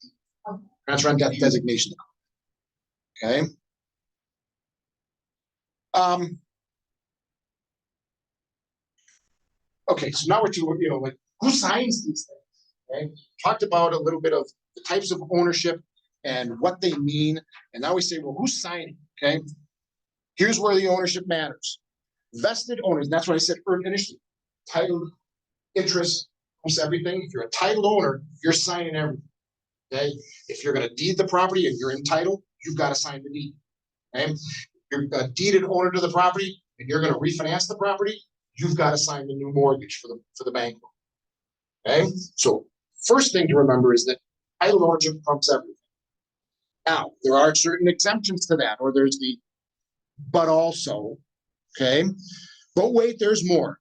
Okay. Transfer on death designation. Okay. Okay, so now we're to, like, who signs these things? Okay, talked about a little bit of the types of ownership and what they mean, and now we say, well, who's signing? Okay, here's where the ownership matters. Vested owners, and that's what I said initially. Titled interest trumps everything. If you're a title owner, you're signing everything. Okay, if you're going to deed the property and you're entitled, you've got to sign the deed. Okay, if you're a deeded owner to the property and you're going to refinance the property, you've got to sign the new mortgage for the bank loan. Okay, so first thing to remember is that title ownership trumps everything. Now, there are certain exemptions to that, or there's the but also, okay, but wait, there's more.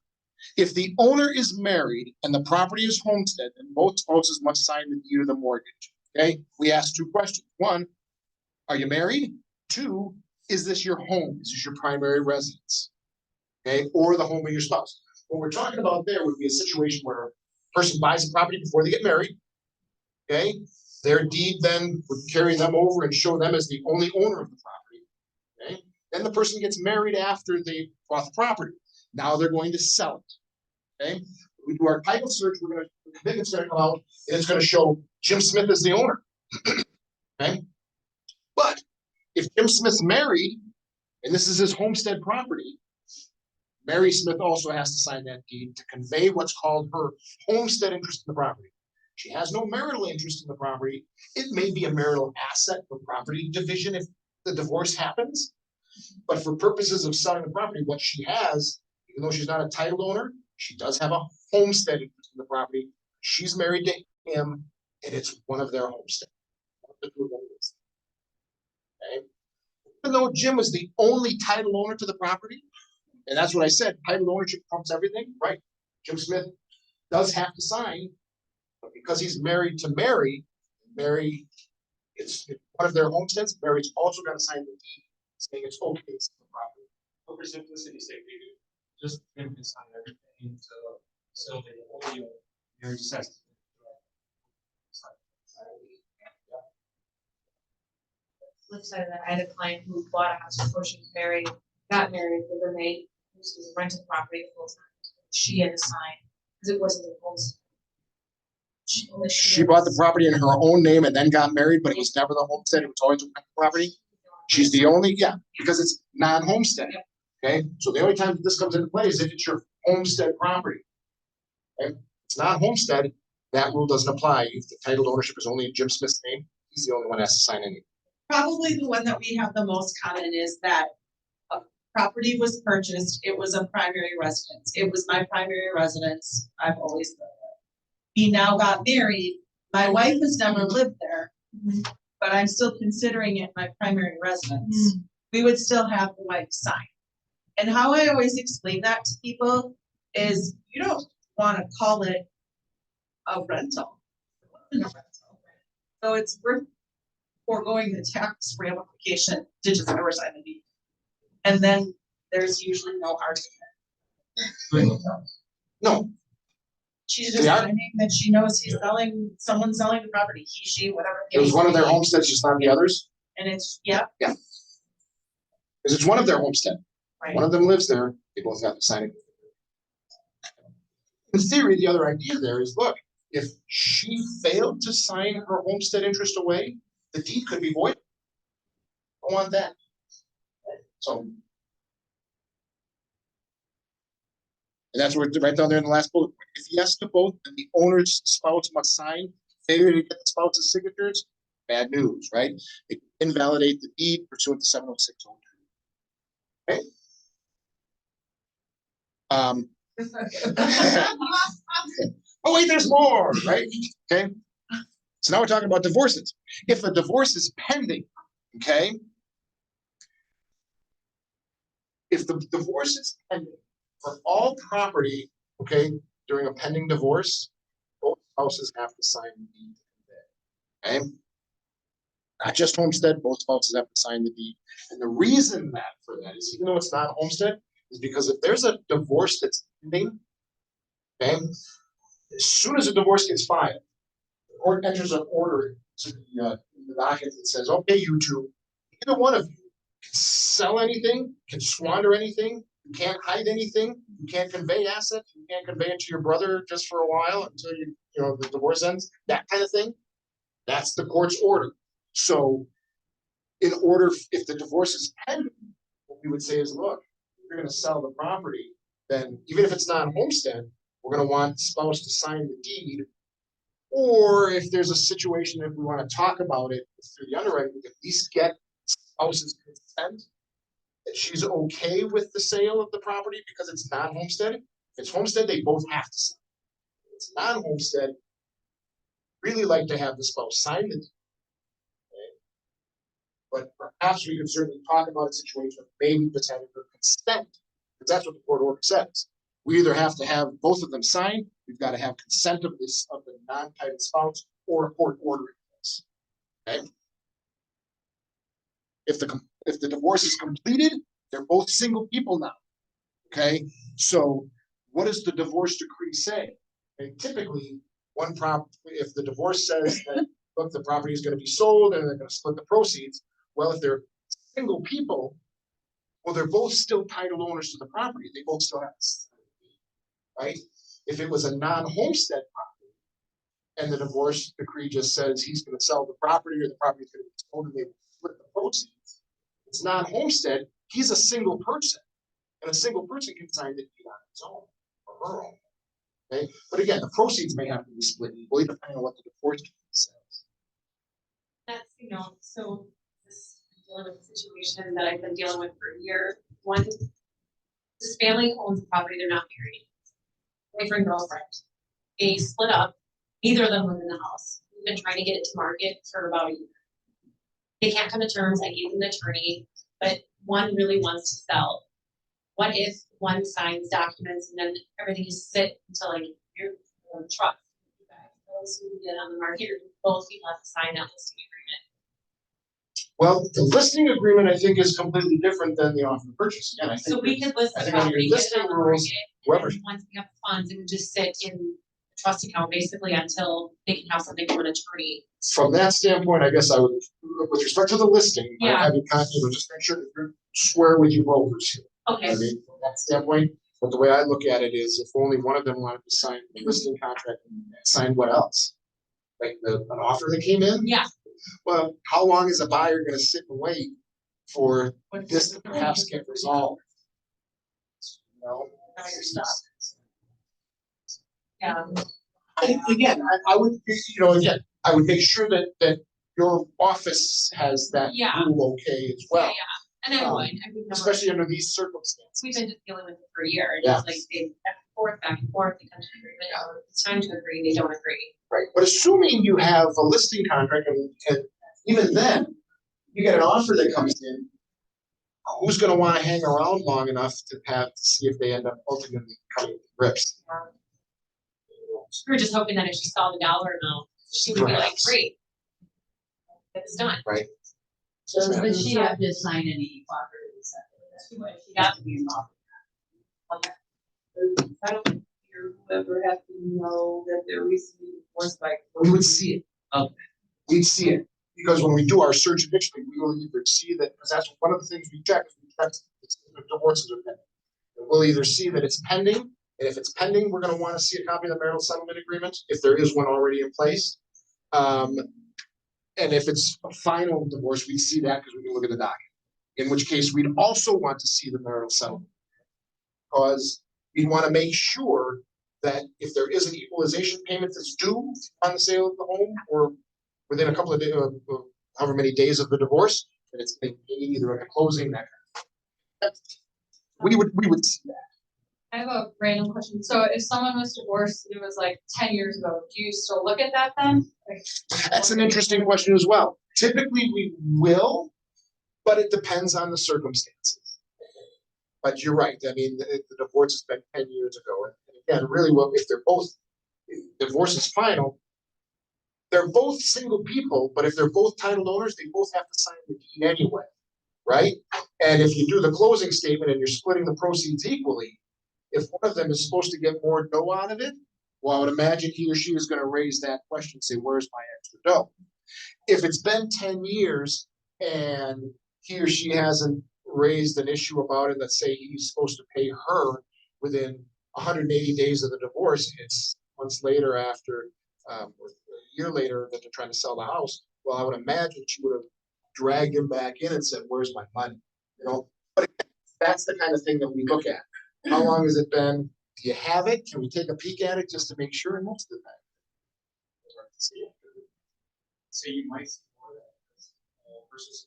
If the owner is married and the property is homestead, then both spouses must sign the deed of the mortgage. Okay, we asked two questions. One, are you married? Two, is this your home? Is this your primary residence? Okay, or the home of your spouse. What we're talking about there would be a situation where a person buys a property before they get married. Okay, their deed then would carry them over and show them as the only owner of the property. Okay, then the person gets married after they bought the property. Now they're going to sell it. Okay, we do our title search. It's going to come out and it's going to show Jim Smith as the owner. Okay, but if Jim Smith's married and this is his homestead property, Mary Smith also has to sign that deed to convey what's called her homestead interest in the property. She has no marital interest in the property. It may be a marital asset for property division if the divorce happens, but for purposes of selling the property, what she has, even though she's not a title owner, she does have a homestead interest in the property. She's married to him, and it's one of their homesteads. Okay. Even though Jim was the only title owner to the property, and that's what I said, title ownership trumps everything, right? Jim Smith does have to sign, but because he's married to Mary, it's one of their homesteads, Mary's also got to sign the deed saying it's okay to sell the property. For simplicity's sake, we do just him can sign everything so the only marriage has to sign. Flip side of that, I had a client who bought a house before she was married, got married, the roommate, who was renting the property full time. She had to sign, because it wasn't a homestead. She bought the property in her own name and then got married, but it was never the homestead, it was always a property. She's the only, yeah, because it's non-homestead. Okay, so the only time this comes into play is if it's your homestead property. Okay, it's not homestead, that rule doesn't apply. If the title ownership is only in Jim Smith's name, he's the only one that has to sign anything. Probably the one that we have the most common is that a property was purchased, it was a primary residence. It was my primary residence, I've always lived there. We now got married, my wife has never lived there, but I'm still considering it my primary residence. We would still have the wife sign. And how I always explain that to people is you don't want to call it a rental. It wasn't a rental. So it's worth foregoing the tax ramification to just never sign the deed. And then there's usually no argument. No, She's just signing that she knows he's selling, someone's selling the property, he, she, whatever. it was one of their homesteads, just not the others. And it's, yeah, Because it's one of their homestead. right. One of them lives there, they both have to sign it. In theory, the other idea there is, look, if she failed to sign her homestead interest away, the deed could be void. I want that. So. And that's what right down there in the last bullet. If yes to both, then the owner's spouse must sign. Failure to get the spouse's signatures, bad news, right? It can invalidate the deed pursuant to 70602. Okay. Oh wait, there's more, right? Okay. So now we're talking about divorces. If a divorce is pending, okay. If the divorce is pending for all property, okay, during a pending divorce, both spouses have to sign the deed. Okay. Not just homestead, both spouses have to sign the deed. And the reason for that is, even though it's not homestead, is because if there's a divorce that's pending, okay, as soon as a divorce gets filed, the court enters an order to the docket that says, okay, you two, either one of you can sell anything, can squander anything, you can't hide anything, you can't convey assets, you can't convey it to your brother just for a while until the divorce ends, that kind of thing. That's the court's order. So in order, if the divorce is pending, what we would say is, look, if you're going to sell the property, then even if it's not homestead, we're gonna want spouse to sign the deed. Or if there's a situation, if we wanna talk about it through the underwriting, we can at least get spouse's consent. That she's okay with the sale of the property because it's not homestead. If it's homestead, they both have to sign. If it's non-homestead, really like to have the spouse sign the deed. But perhaps we could certainly talk about a situation of maybe just having her consent, because that's what the court order says. We either have to have both of them sign, we've got to have consent of the non-titled spouse, or a court ordering this. Okay? If the divorce is completed, they're both single people now. Okay, so what does the divorce decree say? Okay, typically, if the divorce says that look, the property is going to be sold and they're going to split the proceeds. Well, if they're single people, well, they're both still title owners to the property. They both still have to, right? If it was a non-homestead property and the divorce decree just says he's going to sell the property or the property is going to be sold and they split the proceeds, it's non-homestead, he's a single person. And a single person can sign the deed on his own or her own. Okay, but again, the proceeds may have to be split equally depending on what the divorce decree says. That's, so this dealing with a situation that I've been dealing with for a year. One, this family owns the property, they're not married. Boyfriend, girlfriend. They split up, neither of them live in the house. We've been trying to get it to market for about a year. They can't come to terms, I gave them an attorney, but one really wants to sell. What if one signs documents and then everything is sit until like your trust? You guys, those who get on the market, both people have to sign that listing agreement. Well, the listing agreement, I think, is completely different than the offer to purchase. Again, I think So we could list I the think under property, your get it on listing the rules, market, whoever- and then once we have the funds, it would just sit in the trust account basically until they can have something from an attorney. From that standpoint, I guess I would, with respect to the listing, I Yeah. have you just make sure that you swear with your brokers here. Okay, I mean, from that standpoint, but the way I look at it is if only one of them wanted to sign the listing contract and sign what else? Like an offer that came in? yeah. Well, how long is a buyer gonna sit and wait for this to perhaps get resolved? You know? Now you're stuck. Yeah. Again, I would, again, I would make sure that your office has that Yeah. rule okay as well, And I would, especially under these circumstances. we've been just dealing with it for a year, and Yeah. it's like they back and forth, they come to an agreement, or it's time to agree, they don't agree. Right, but assuming you have a listing contract and even then, you get an offer that comes in, who's gonna wanna hang around long enough to see if they end up ultimately coming to grips? We were just hoping that if she saw the dollar amount, she would be like, Perhaps. great. It's done. Right. Does she have to sign any properties? She would, she'd have to be involved. I don't think you ever have to know that they're recently divorced by. We would see it. Okay. We'd see it, because when we do our search initially, we will either see that, because that's one of the things we check, if divorces are pending. We'll either see that it's pending, and if it's pending, we're gonna wanna see a copy of the marital settlement agreement, if there is one already in place. And if it's a final divorce, we see that because we can look at the document. In which case, we'd also want to see the marital settlement. Because we wanna make sure that if there is an equalization payment that's due on the sale of the home, or within a couple of days, however many days of the divorce, that it's being paid either at the closing, that kind of thing. We would see that. I have a random question. So if someone was divorced, it was like 10 years ago, do you still look at that then? That's an interesting question as well. Typically, we will, but it depends on the circumstances. But you're right. I mean, the divorce has been 10 years ago. And again, really, well, if divorce is final, they're both single people, but if they're both title owners, they both have to sign the deed anyway, right? And if you do the closing statement and you're splitting the proceeds equally, if one of them is supposed to get more dough out of it, well, I would imagine he or she is going to raise that question, say, where's my extra dough? If it's been 10 years and he or she hasn't raised an issue about it, let's say he's supposed to pay her within 180 days of the divorce, it's months later after, or a year later that they're trying to sell the house, well, I would imagine she would have dragged him back in and said, where's my money? But that's the kind of thing that we look at. How long has it been? Do you have it? Can we take a peek at it just to make sure? And most of the time. So you might see more of that versus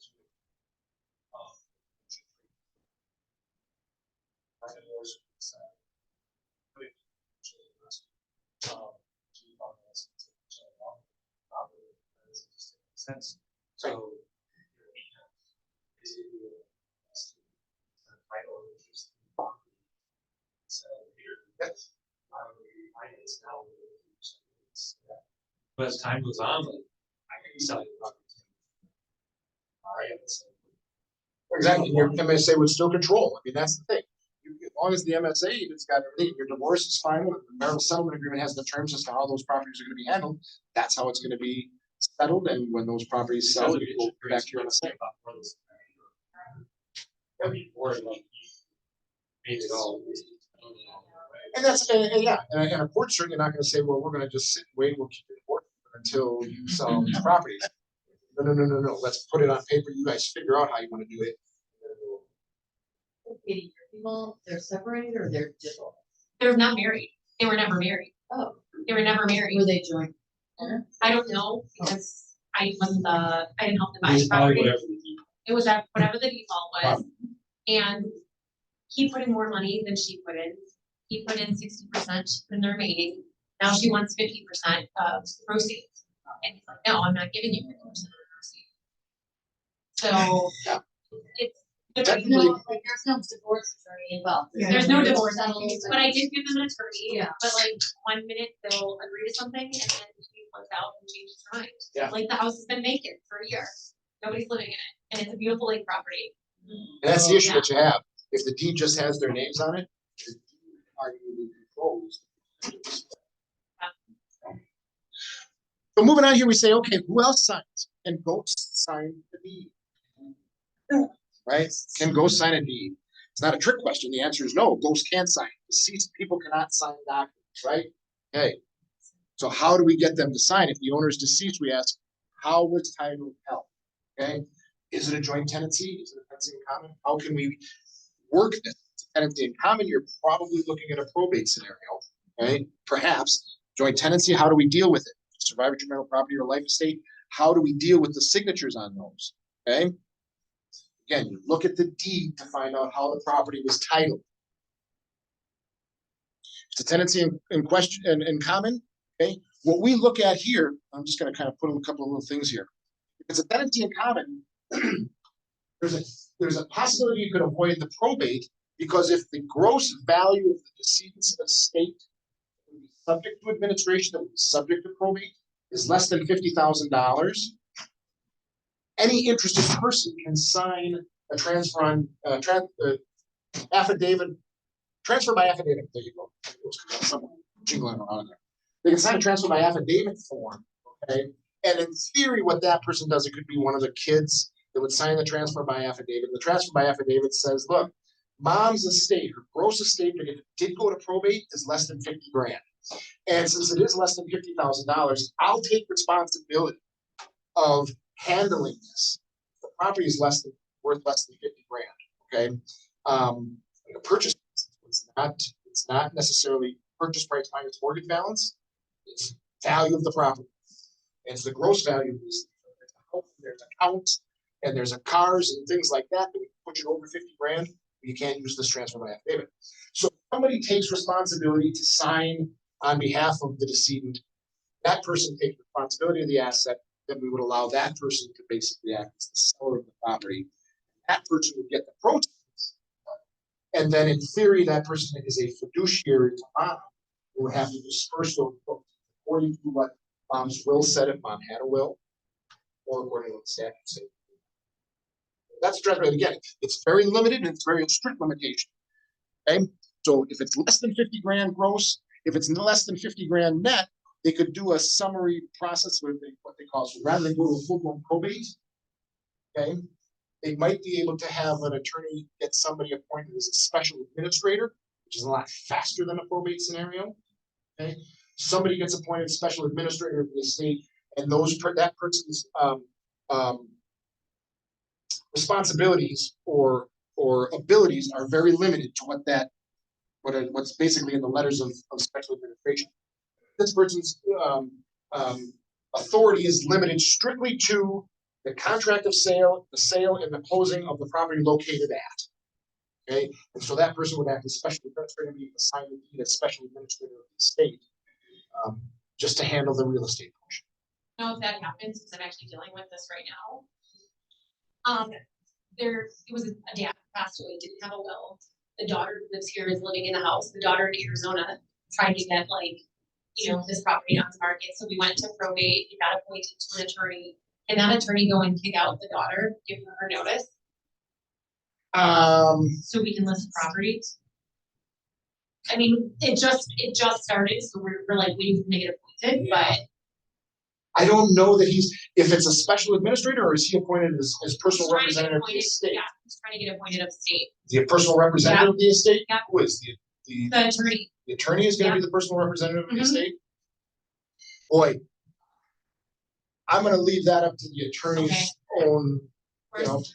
sense. So but as time goes on, like, I can be selling property. Exactly. Your MSA would still control. I mean, that's the thing. As long as the MSA has got everything, your divorce is fine. The marital settlement agreement has the terms as to how those properties are going to be handled. That's how it's going to be settled. And when those properties sell, you go back to your MSA. And that's and a court's certainly not going to say, well, we're going to just sit and wait. We'll keep it in court until you sell these properties. No. Let's put it on paper. You guys figure out how you want to do it. People, they're separated or they're divorced? They're not married. They were never married. Oh. They were never married. Were they joint? I don't know because I didn't help them buy It's the probably property. whatever the deed. It was at whatever the default was. And he put in more money than she put in. He put in 60%, she put in the remaining. Now she wants 50% of the proceeds. And he's like, no, I'm not giving you 50% of the proceeds. So Yeah. it's Technically- No, like there's no divorce attorney involved. there's no divorce, Settled. but I did give them an attorney. Yeah. But like 1 minute they'll agree to something and then he flips out and changes his mind. Yeah. Like the house has been vacant for a year. Nobody's living in it. And it's a beautiful lake property. And that's the issue that you have. If the deed just has their names on it, the deed arguably controls. So moving on here, we say, okay, who else signs? Can ghosts sign the deed? Right? Can ghosts sign a deed? It's not a trick question. The answer is no. Ghosts can't sign. Deceased people cannot sign documents, right? Okay. So how do we get them to sign? If the owner is deceased, we ask, how was title held? Okay. Is it a joint tenancy? Is it a tenancy in common? How can we work this? Tenancy in common, you're probably looking at a probate scenario, right? Perhaps joint tenancy, how do we deal with it? Survivorship, marital property, or life estate, how do we deal with the signatures on those? Okay. Again, you look at the deed to find out how the property was titled. It's a tenancy in question and in common. Okay. What we look at here, I'm just going to kind of put a couple of little things here. If it's a tenancy in common, there's a possibility you could avoid the probate because if the gross value of the decedent's estate would be subject to administration, that would be subject to probate, is less than $50,000, any interested person can sign a transfer on affidavit, transfer by affidavit. There you go. Some jingling around there. They can sign a transfer by affidavit form. Okay. And in theory, what that person does, it could be one of the kids that would sign the transfer by affidavit. The transfer by affidavit says, look, mom's estate, her gross estate, but if it did go to probate, is less than 50 grand. And since it is less than $50,000, I'll take responsibility of handling this. The property is worth less than 50 grand. Okay. A purchase, it's not necessarily purchase price minus mortgage balance. It's value of the property. And it's the gross value of this. There's accounts and there's a cars and things like that that we put you over 50 grand. You can't use this transfer by affidavit. So somebody takes responsibility to sign on behalf of the decedent. That person takes responsibility of the asset. Then we would allow that person to basically act as the seller of the property. That person would get the proceeds. And then in theory, that person is a fiduciary to mom who would have to disperse those books according to what mom's will said if mom had a will, or according to what the statute says. That's addressed right again. It's very limited and it's very strict limitation. Okay. So if it's less than 50 grand gross, if it's less than 50 grand net, they could do a summary process with what they call, so rather than go to a full-blown probate, okay, they might be able to have an attorney get somebody appointed as a special administrator, which is a lot faster than a probate scenario. Okay, somebody gets appointed special administrator of the estate, and that person's responsibilities or abilities are very limited to what what's basically in the letters of special administration. This person's authority is limited strictly to the contract of sale, the sale and the closing of the property located at. Okay, and so that person would act as special administrator, be assigned the deed as special administrator of the estate, just to handle the real estate portion. Know if that happens, because I'm actually dealing with this right now. It was a dad who passed away, didn't have a will. The daughter who lives here is living in the house. The daughter in Arizona tried to get this property on the market. So we went to probate, he got appointed to an attorney. Can that attorney go and kick out the daughter, give her notice? So we can list properties? I mean, it just started, so we're like waiting for him to get appointed, but. I don't know that if it's a special administrator, or is he appointed as personal representative of the estate? Yeah, he's trying to get appointed of state. The personal representative of the estate? Yeah. Who is the attorney? The attorney is gonna be the personal representative of the estate? Boy, I'm gonna leave that up to the attorney's own,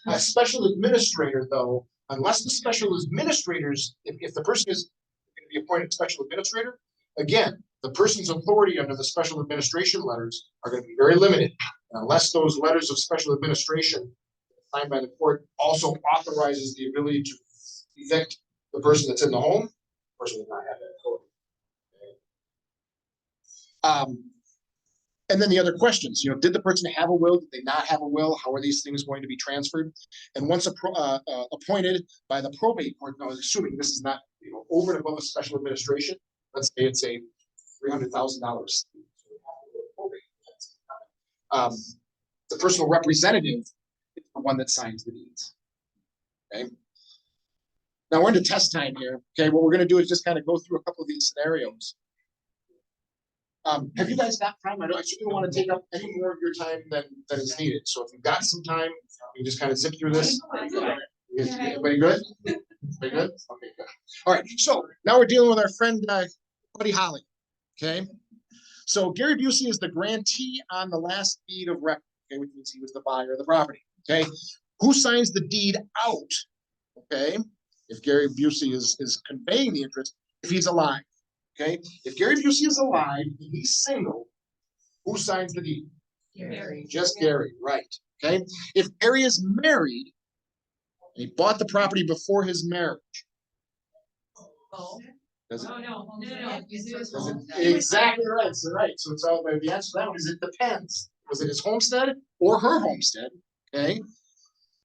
a special administrator though, unless the special administrators, if the person is gonna be appointed special administrator, again, the person's authority under the special administration letters are going to be very limited. Unless those letters of special administration signed by the court also authorizes the ability to evict the person that's in the home, the person will not have that authority. And then the other questions, did the person have a will? Did they not have a will? How are these things going to be transferred? And once appointed by the probate court, now assuming this is not over and above a special administration, let's say it's a $300,000. The personal representative is the one that signs the deeds. Okay. Now we're into test time here. Okay, what we're going to do is just kind of go through a couple of these scenarios. Have you guys got time? I certainly don't want to take up any more of your time than is needed. So if you've got some time, you can just kind of zip through this. Everybody good? Everybody good? Okay, good. All right. So now we're dealing with our friend Buddy Holly. Okay, so Gary Busey is the grantee on the last deed of record, okay, which means he was the buyer of the property. Okay, who signs the deed out? Okay, if Gary Busey is conveying the interest, if he's alive. Okay, if Gary Busey is alive, he's single, who signs the deed? Gary. Just Gary, right? Okay, if Gary is married, and he bought the property before his marriage. Does it? No. Exactly right. So it's all the answer to that one is it depends. Was it his homestead or her homestead? Okay.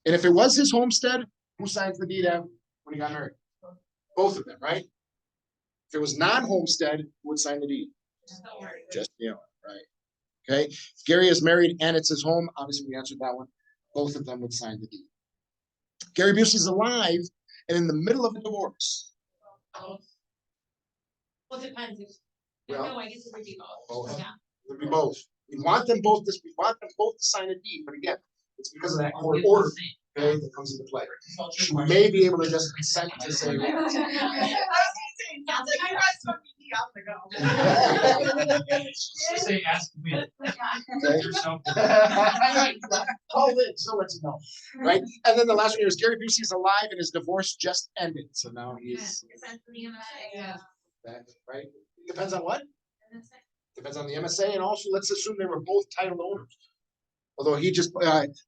And if it was his homestead, who signs the deed out when he got married? Both of them, right? If it was non-homestead, who would sign the deed? Just right. Okay. If Gary is married and it's his home, obviously we answered that one. Both of them would sign the deed. Gary Busey's alive and in the middle of a divorce. Well, it depends. Well, I guess it would be both. Yeah. It would be both. We want them both to sign a deed, but again, it's because of that court order, okay, that comes into play. She may be able to just consent to say Just say, ask me. Yourself. Call in, so let you know, right? And then the last one here is Gary Busey is alive and his divorce just ended, so now he's right. It depends on what? Depends on the MSA, and also let's assume they were both title owners. Although he just let's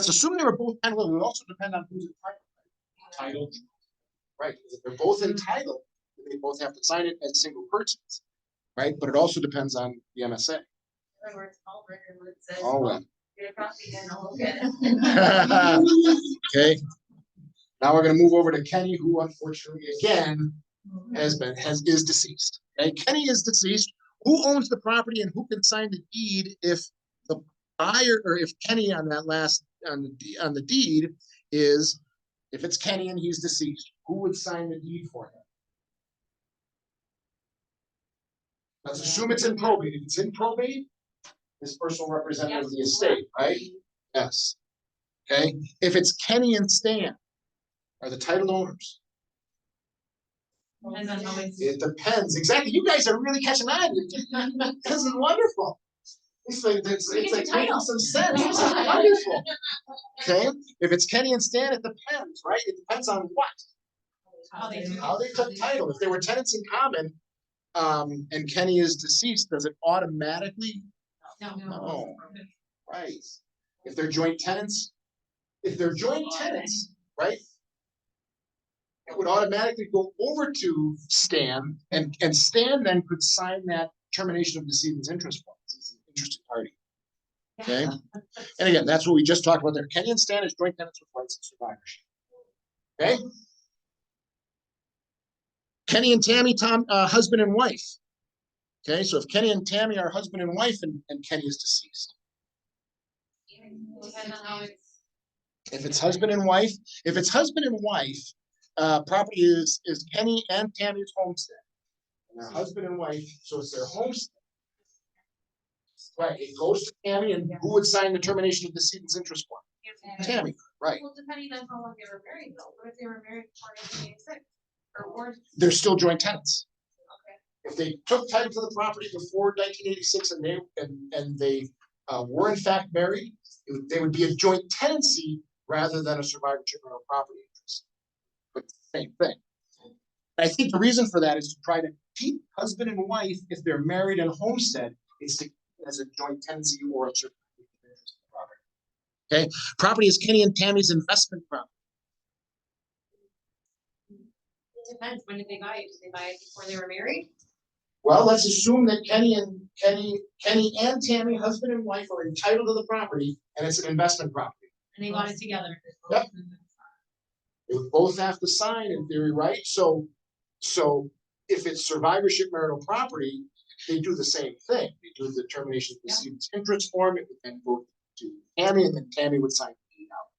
assume they were both title owners. It would also depend on who's entitled. Right? If they're both entitled, they both have to sign it as single persons, right? But it also depends on the MSA. Oh well. Okay. Now we're going to move over to Kenny, who unfortunately again is deceased. Okay, Kenny is deceased. Who owns the property and who can sign the deed if the buyer or if Kenny on the deed is, if it's Kenny and he's deceased, who would sign the deed for him? Let's assume it's in probate. If it's in probate, his personal representative of the estate, right? Yes. Okay. If it's Kenny and Stan, are the title owners? It depends. Exactly. You guys are really catching on. This is wonderful. It's like making some sense. This is wonderful. Okay. If it's Kenny and Stan, it depends, right? It depends on what? How they do. how they took title. If they were tenants in common, and Kenny is deceased, does it automatically? No. No. Right. If they're joint tenants, right? It would automatically go over to Stan, and Stan then could sign that termination of decedent's interest form. He's an interested party. Okay, and again, that's what we just talked about there. Kenny and Stan is joint tenants with rights of survivorship. Okay. Kenny and Tammy, husband and wife. Okay, so if Kenny and Tammy are husband and wife, and Kenny is deceased. Depends on how it's. If it's husband and wife, property is Kenny and Tammy's homestead. And they're husband and wife, so it's their homestead. Right, it goes to Tammy, and who would sign the termination of the decedent's interest form? Tammy, right. Well, depending on how long they were married though, what if they were married before 1986? Or They're still joint tenants. okay. If they took title to the property before 1986 and they were in fact married, they would be a joint tenancy rather than a survivorship or a property interest. But same thing. And I think the reason for that is to try to keep husband and wife, if they're married and homestead, is to as a joint tenancy or a certificate of interest in property. Okay, property is Kenny and Tammy's investment property. It depends, when did they buy it? Did they buy it before they were married? Well, let's assume that Kenny and Tammy, husband and wife, are entitled to the property, and it's an investment property. And they bought it together. Yep. They would both have to sign in theory, right? So if it's survivorship marital property, they do the same thing. They do the termination of the decedent's interest form. It would then go to Tammy, and then Tammy would sign the deed out.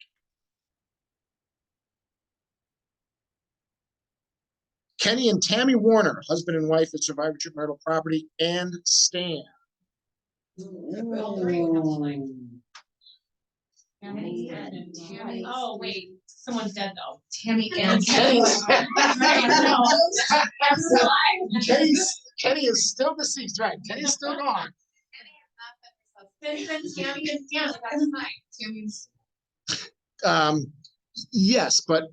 Kenny and Tammy Warner, husband and wife, is survivorship marital property, and Stan. Oh, wait, someone's dead though. Tammy and Kenny is still deceased, right? Kenny's still gone. Then Tammy and Stan, that's fine. Yes, but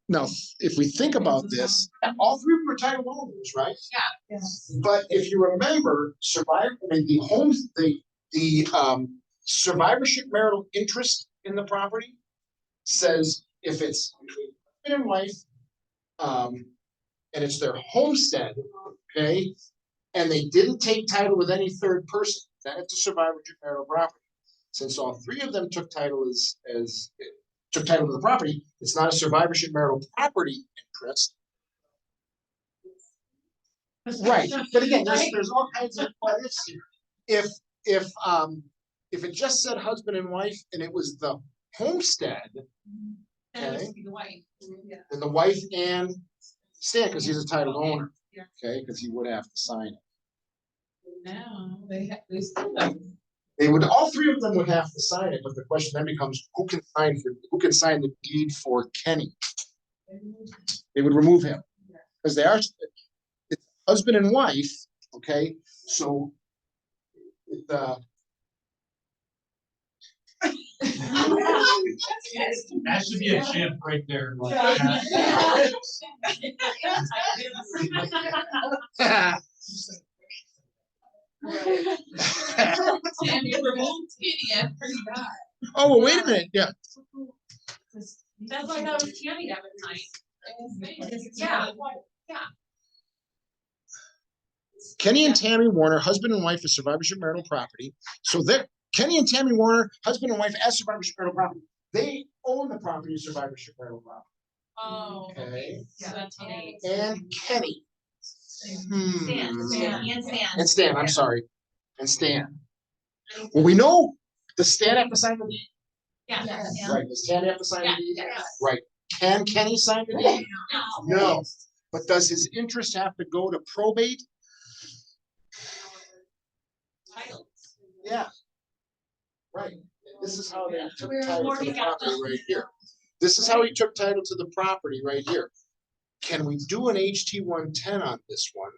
now if we think about this, all three of them are title owners, right? Yeah. But if you remember, the survivorship marital interest in the property says if it's between husband and wife, and it's their homestead, okay, and they didn't take title with any third person, then it's a survivorship marital property. Since all three of them took title took title to the property, it's not a survivorship marital property interest. Right, but again, there's all kinds of what ifs here. If it just said husband and wife and it was the homestead, That used to be the wife. then the wife and Stan, because he's a title owner, Yeah. okay, because he would have to sign it. Now, they still have. They would, all three of them would have to sign it, but the question then becomes, who can sign the deed for Kenny? They would remove him, because it's husband and wife, okay, so That should be a chant right there. Like And you removed Kitty after he died. Oh, well, wait a minute, yeah. That's why I thought it was Tammy that was nice. Yeah. Kenny and Tammy Warner, husband and wife, is survivorship marital property. So Kenny and Tammy Warner, husband and wife, as survivorship marital property, they own the property as survivorship marital property. Oh, Okay. so that's how they. And Kenny. And Stan, I'm sorry. And Stan. Well, we know, does Stan have to sign the deed? Yeah. Right, does Stan have to sign the deed? Yeah. Right. Can Kenny sign the deed? No. But does his interest have to go to probate? Title. Yeah. Right. This is how they took We're title to the warming up. property right here. This is how he took title to the property right here. Can we do an HT 110 on this one?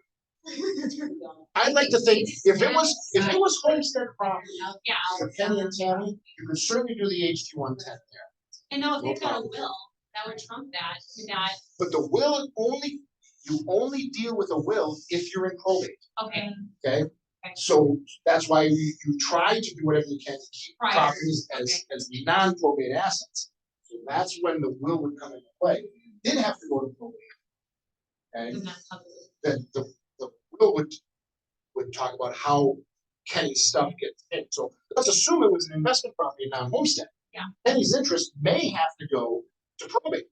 I'd like to think if it was homestead property Yeah. for Kenny and Tammy, you could certainly do the HT 110 there. And now if they've got a will, That would trump that, that, But the will you only deal with a will if you're in probate, okay, okay? So that's why you try to do whatever you can to keep Prior, properties as non-probate assets. So that's when the will would come into play. You did have to go to probate. Okay, then that's how it is. then the will would talk about how Kenny's stuff gets in. So let's assume it was an investment property, not homestead. Yeah. Kenny's interest may have to go to probate.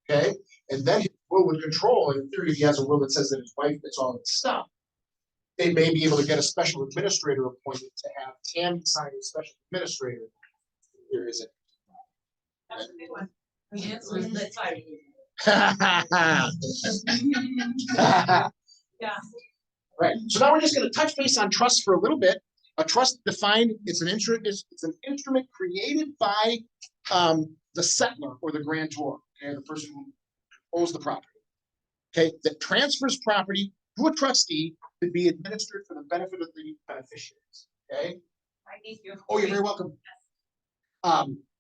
Okay, and then his will would control, and in theory, if he has a will that says that his wife gets all his stuff, they may be able to get a special administrator appointed to have Tammy sign a special administrator. There is it. That's a good one. The answer is that's fine. Yeah. Right, so now we're just gonna touch base on trust for a little bit. A trust defined, it's an instrument created by the settler or the grantor, okay, the person who owns the property. Okay, that transfers property to a trustee to be administered for the benefit of the beneficiaries, okay? Thank you. Oh, you're very welcome.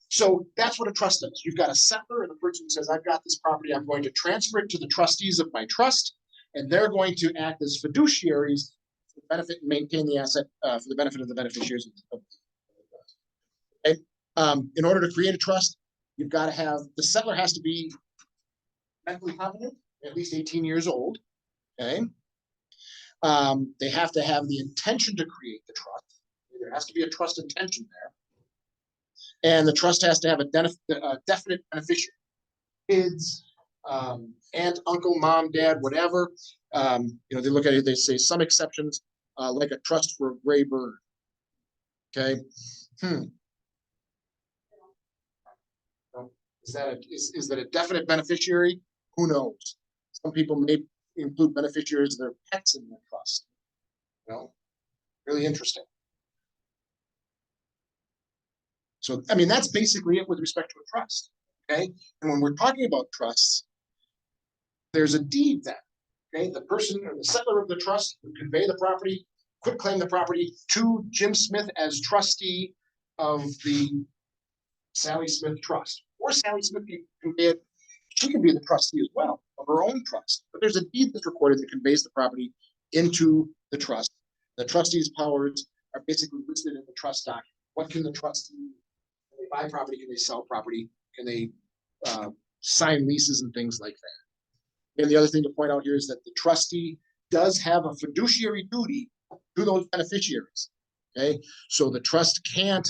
So that's what a trust does. You've got a settler and a person who says, I've got this property, I'm going to transfer it to the trustees of my trust, and they're going to act as fiduciaries to benefit and maintain the asset for the benefit of the beneficiaries of the trust. Okay? In order to create a trust, you've got to have, the settler has to be mentally competent, at least 18 years old, okay? They have to have the intention to create the trust. There has to be a trust intention there. And the trust has to have a definite beneficiary. Kids, aunt, uncle, mom, dad, whatever. You know, they look at it, they say some exceptions, like a trust for a gray bird. Okay. Is that a definite beneficiary? Who knows? Some people may include beneficiaries of their pets in their trust. You know, really interesting. So, I mean, that's basically it with respect to a trust, okay? And when we're talking about trusts, there's a deed then, okay? The person or the settler of the trust would convey the property, quitclaim the property to Jim Smith as trustee of the Sally Smith Trust. Or Sally Smith can convey it, she can be the trustee as well of her own trust. But there's a deed that's recorded that conveys the property into the trust. The trustee's powers are basically listed in the trust document. What can the trustee do? Can they buy property? Can they sell property? Can they sign leases and things like that? And the other thing to point out here is that the trustee does have a fiduciary duty to those beneficiaries. Okay, so the trust can't,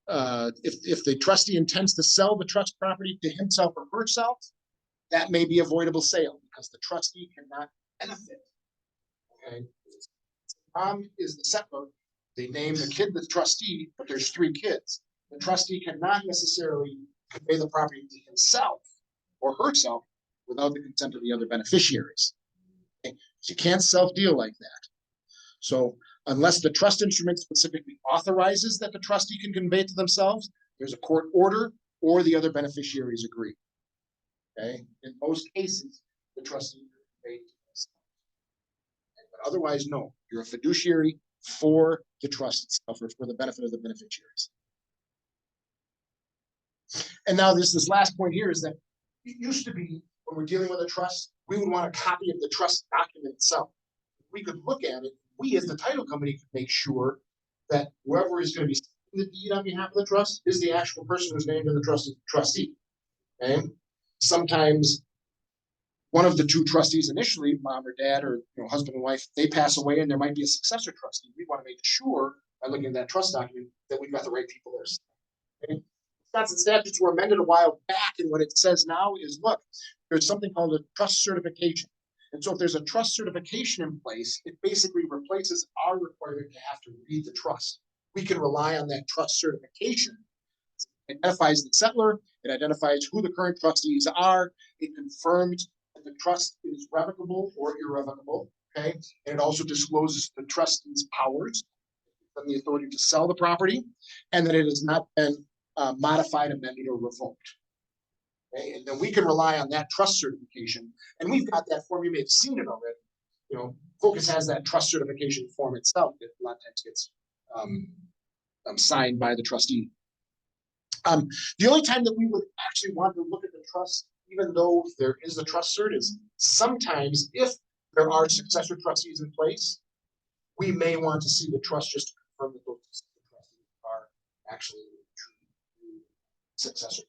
if the trustee intends to sell the trust property to himself or herself, that may be avoidable sale because the trustee cannot benefit. Okay, mom is the settler. They name the kid the trustee, but there's 3 kids. The trustee cannot necessarily convey the property to himself or herself without the consent of the other beneficiaries. Okay? So you can't self-deal like that. So unless the trust instrument specifically authorizes that the trustee can convey it to themselves, there's a court order or the other beneficiaries agree. Okay? In most cases, the trustee can convey it to themselves. But otherwise, no. You're a fiduciary for the trust itself or for the benefit of the beneficiaries. And now this last point here is that it used to be when we're dealing with a trust, we would want a copy of the trust document itself. We could look at it. We as the title company could make sure that whoever is going to be signing the deed on behalf of the trust is the actual person who's named in the trust as trustee. Okay? Sometimes one of the 2 trustees initially, mom or dad or husband and wife, they pass away and there might be a successor trustee. We want to make sure by looking at that trust document that we've got the right people there. Okay? Wisconsin statutes were amended a while back, and what it says now is, look, there's something called a trust certification. And so if there's a trust certification in place, it basically replaces our requirement to have to read the trust. We can rely on that trust certification. It identifies the settler, it identifies who the current trustees are, it confirms that the trust is revocable or irrevocable, okay? And it also discloses the trustee's powers and the authority to sell the property, and that it has not been modified, amended, or revoked. Okay? And then we can rely on that trust certification. And we've got that form. You may have seen it already. Focus has that trust certification form itself that a lot of times gets signed by the trustee. The only time that we would actually want to look at the trust, even though there is a trust cert, is sometimes if there are successor trustees in place, we may want to see the trust just to confirm that those trustees are actually true successor.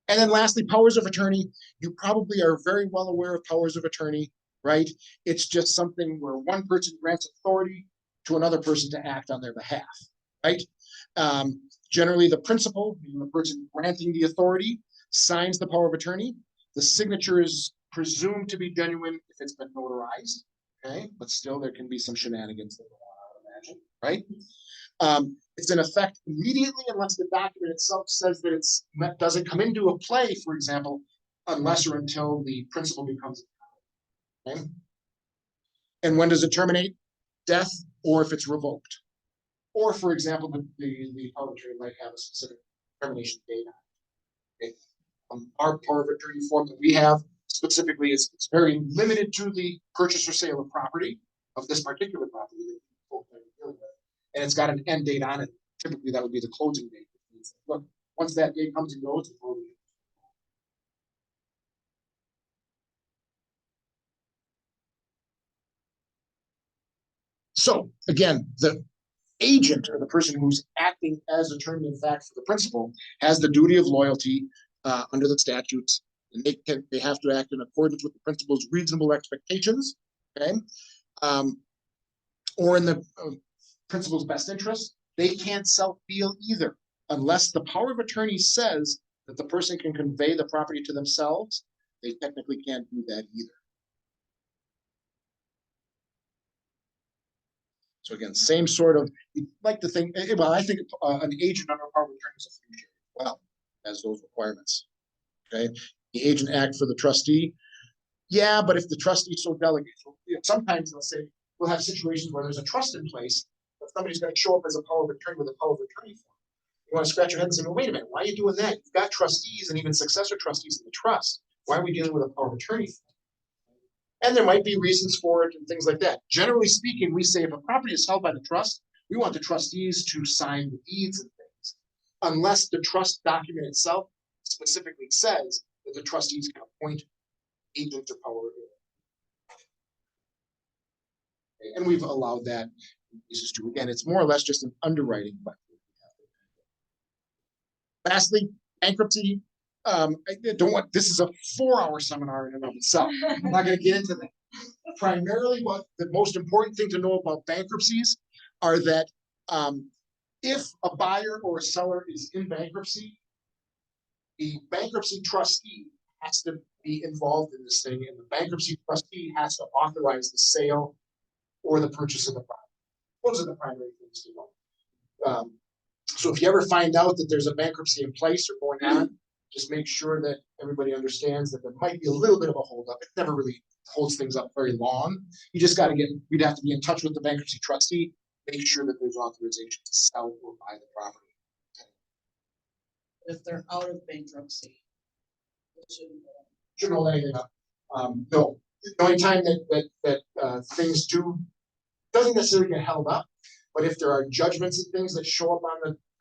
And then lastly, powers of attorney. You probably are very well aware of powers of attorney, right? It's just something where one person grants authority to another person to act on their behalf, right? Generally, the principal, the person granting the authority, signs the power of attorney. The signature is presumed to be genuine if it's been notarized, okay? But still, there can be some shenanigans that go on, I would imagine, right? It's in effect immediately unless the document itself says that it's doesn't come into a play, for example, unless or until the principal becomes okay? And when does it terminate? Death, or if it's revoked. Or, for example, the power of attorney might have a specific termination date on it. Okay? Our power of attorney form that we have specifically is it's very limited to the purchase or sale of property, of this particular property that folks are dealing with. And it's got an end date on it. Typically, that would be the closing date. Look, once that date comes and goes, it's over. So again, the agent or the person who's acting as attorney in fact for the principal has the duty of loyalty under the statutes, and they have to act in accordance with the principal's reasonable expectations, okay, or in the principal's best interest. They can't self-deal either unless the power of attorney says that the person can convey the property to themselves. They technically can't do that either. So again, same sort of, you'd like to think, well, I think an agent under power of attorney is a fiduciary as well as those requirements, okay? The agent acts for the trustee. Yeah, but if the trustee so delegates, sometimes they'll say, we'll have situations where there's a trust in place, but somebody's going to show up as a power of attorney with a power of attorney form. You want to scratch your head and say, well, wait a minute, why are you doing that? You've got trustees and even successor trustees in the trust. Why are we dealing with a power of attorney form? And there might be reasons for it and things like that. Generally speaking, we say if a property is held by the trust, we want the trustees to sign the deeds and things, unless the trust document itself specifically says that the trustees can appoint agents or power of attorney. And we've allowed that. Again, it's more or less just an underwriting button. Lastly, bankruptcy. I don't want, this is a 4-hour seminar in and of itself. I'm not going to get into that. Primarily, what the most important thing to know about bankruptcies are that if a buyer or a seller is in bankruptcy, the bankruptcy trustee has to be involved in this thing, and the bankruptcy trustee has to authorize the sale or the purchase of the property. Those are the primary things to know. So if you ever find out that there's a bankruptcy in place or going on, just make sure that everybody understands that there might be a little bit of a holdup. It never really holds things up very long. You just got to we'd have to be in touch with the bankruptcy trustee, make sure that there's authorization to sell or buy the property. If they're out of bankruptcy. Shouldn't hold anything up. No, the only time that things doesn't necessarily get held up, but if there are judgments and things that show up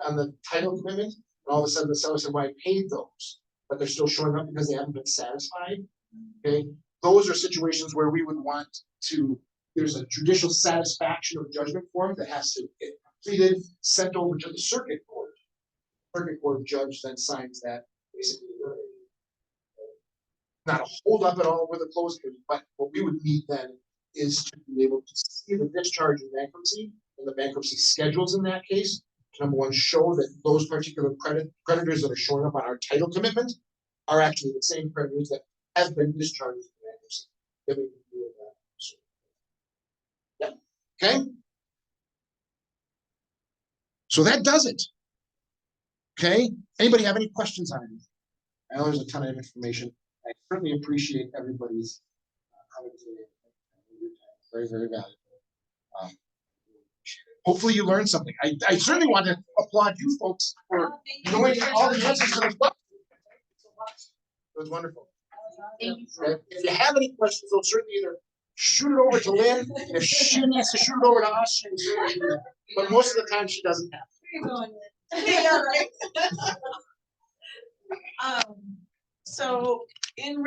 on the title commitment, and all of a sudden the seller said, well, I paid those, but they're still showing up because they haven't been satisfied. Okay, those are situations where we would want to, there's a judicial satisfaction of judgment form that has to get completed, sent over to the circuit court. Circuit court judge then signs that, basically. Not a hold up at all with a closing, but what we would need then is to be able to see the discharge in bankruptcy and the bankruptcy schedules in that case. Number one, show that those particular creditors that are showing up on our title commitment are actually the same creditors that have been discharged in bankruptcy. Then we can do that. Yeah. Okay. So that does it. Okay. Anybody have any questions on anything? I know there's a ton of information. I certainly appreciate everybody's very, very valuable. Hopefully you learned something. I certainly want to applaud you folks for knowing all the answers to the questions. It was wonderful. Thank you. If you have any questions, they'll certainly either shoot it over to Lynn. If she needs to shoot it over to us, she can certainly do that. But most of the time she doesn't have to. Yeah, right. So in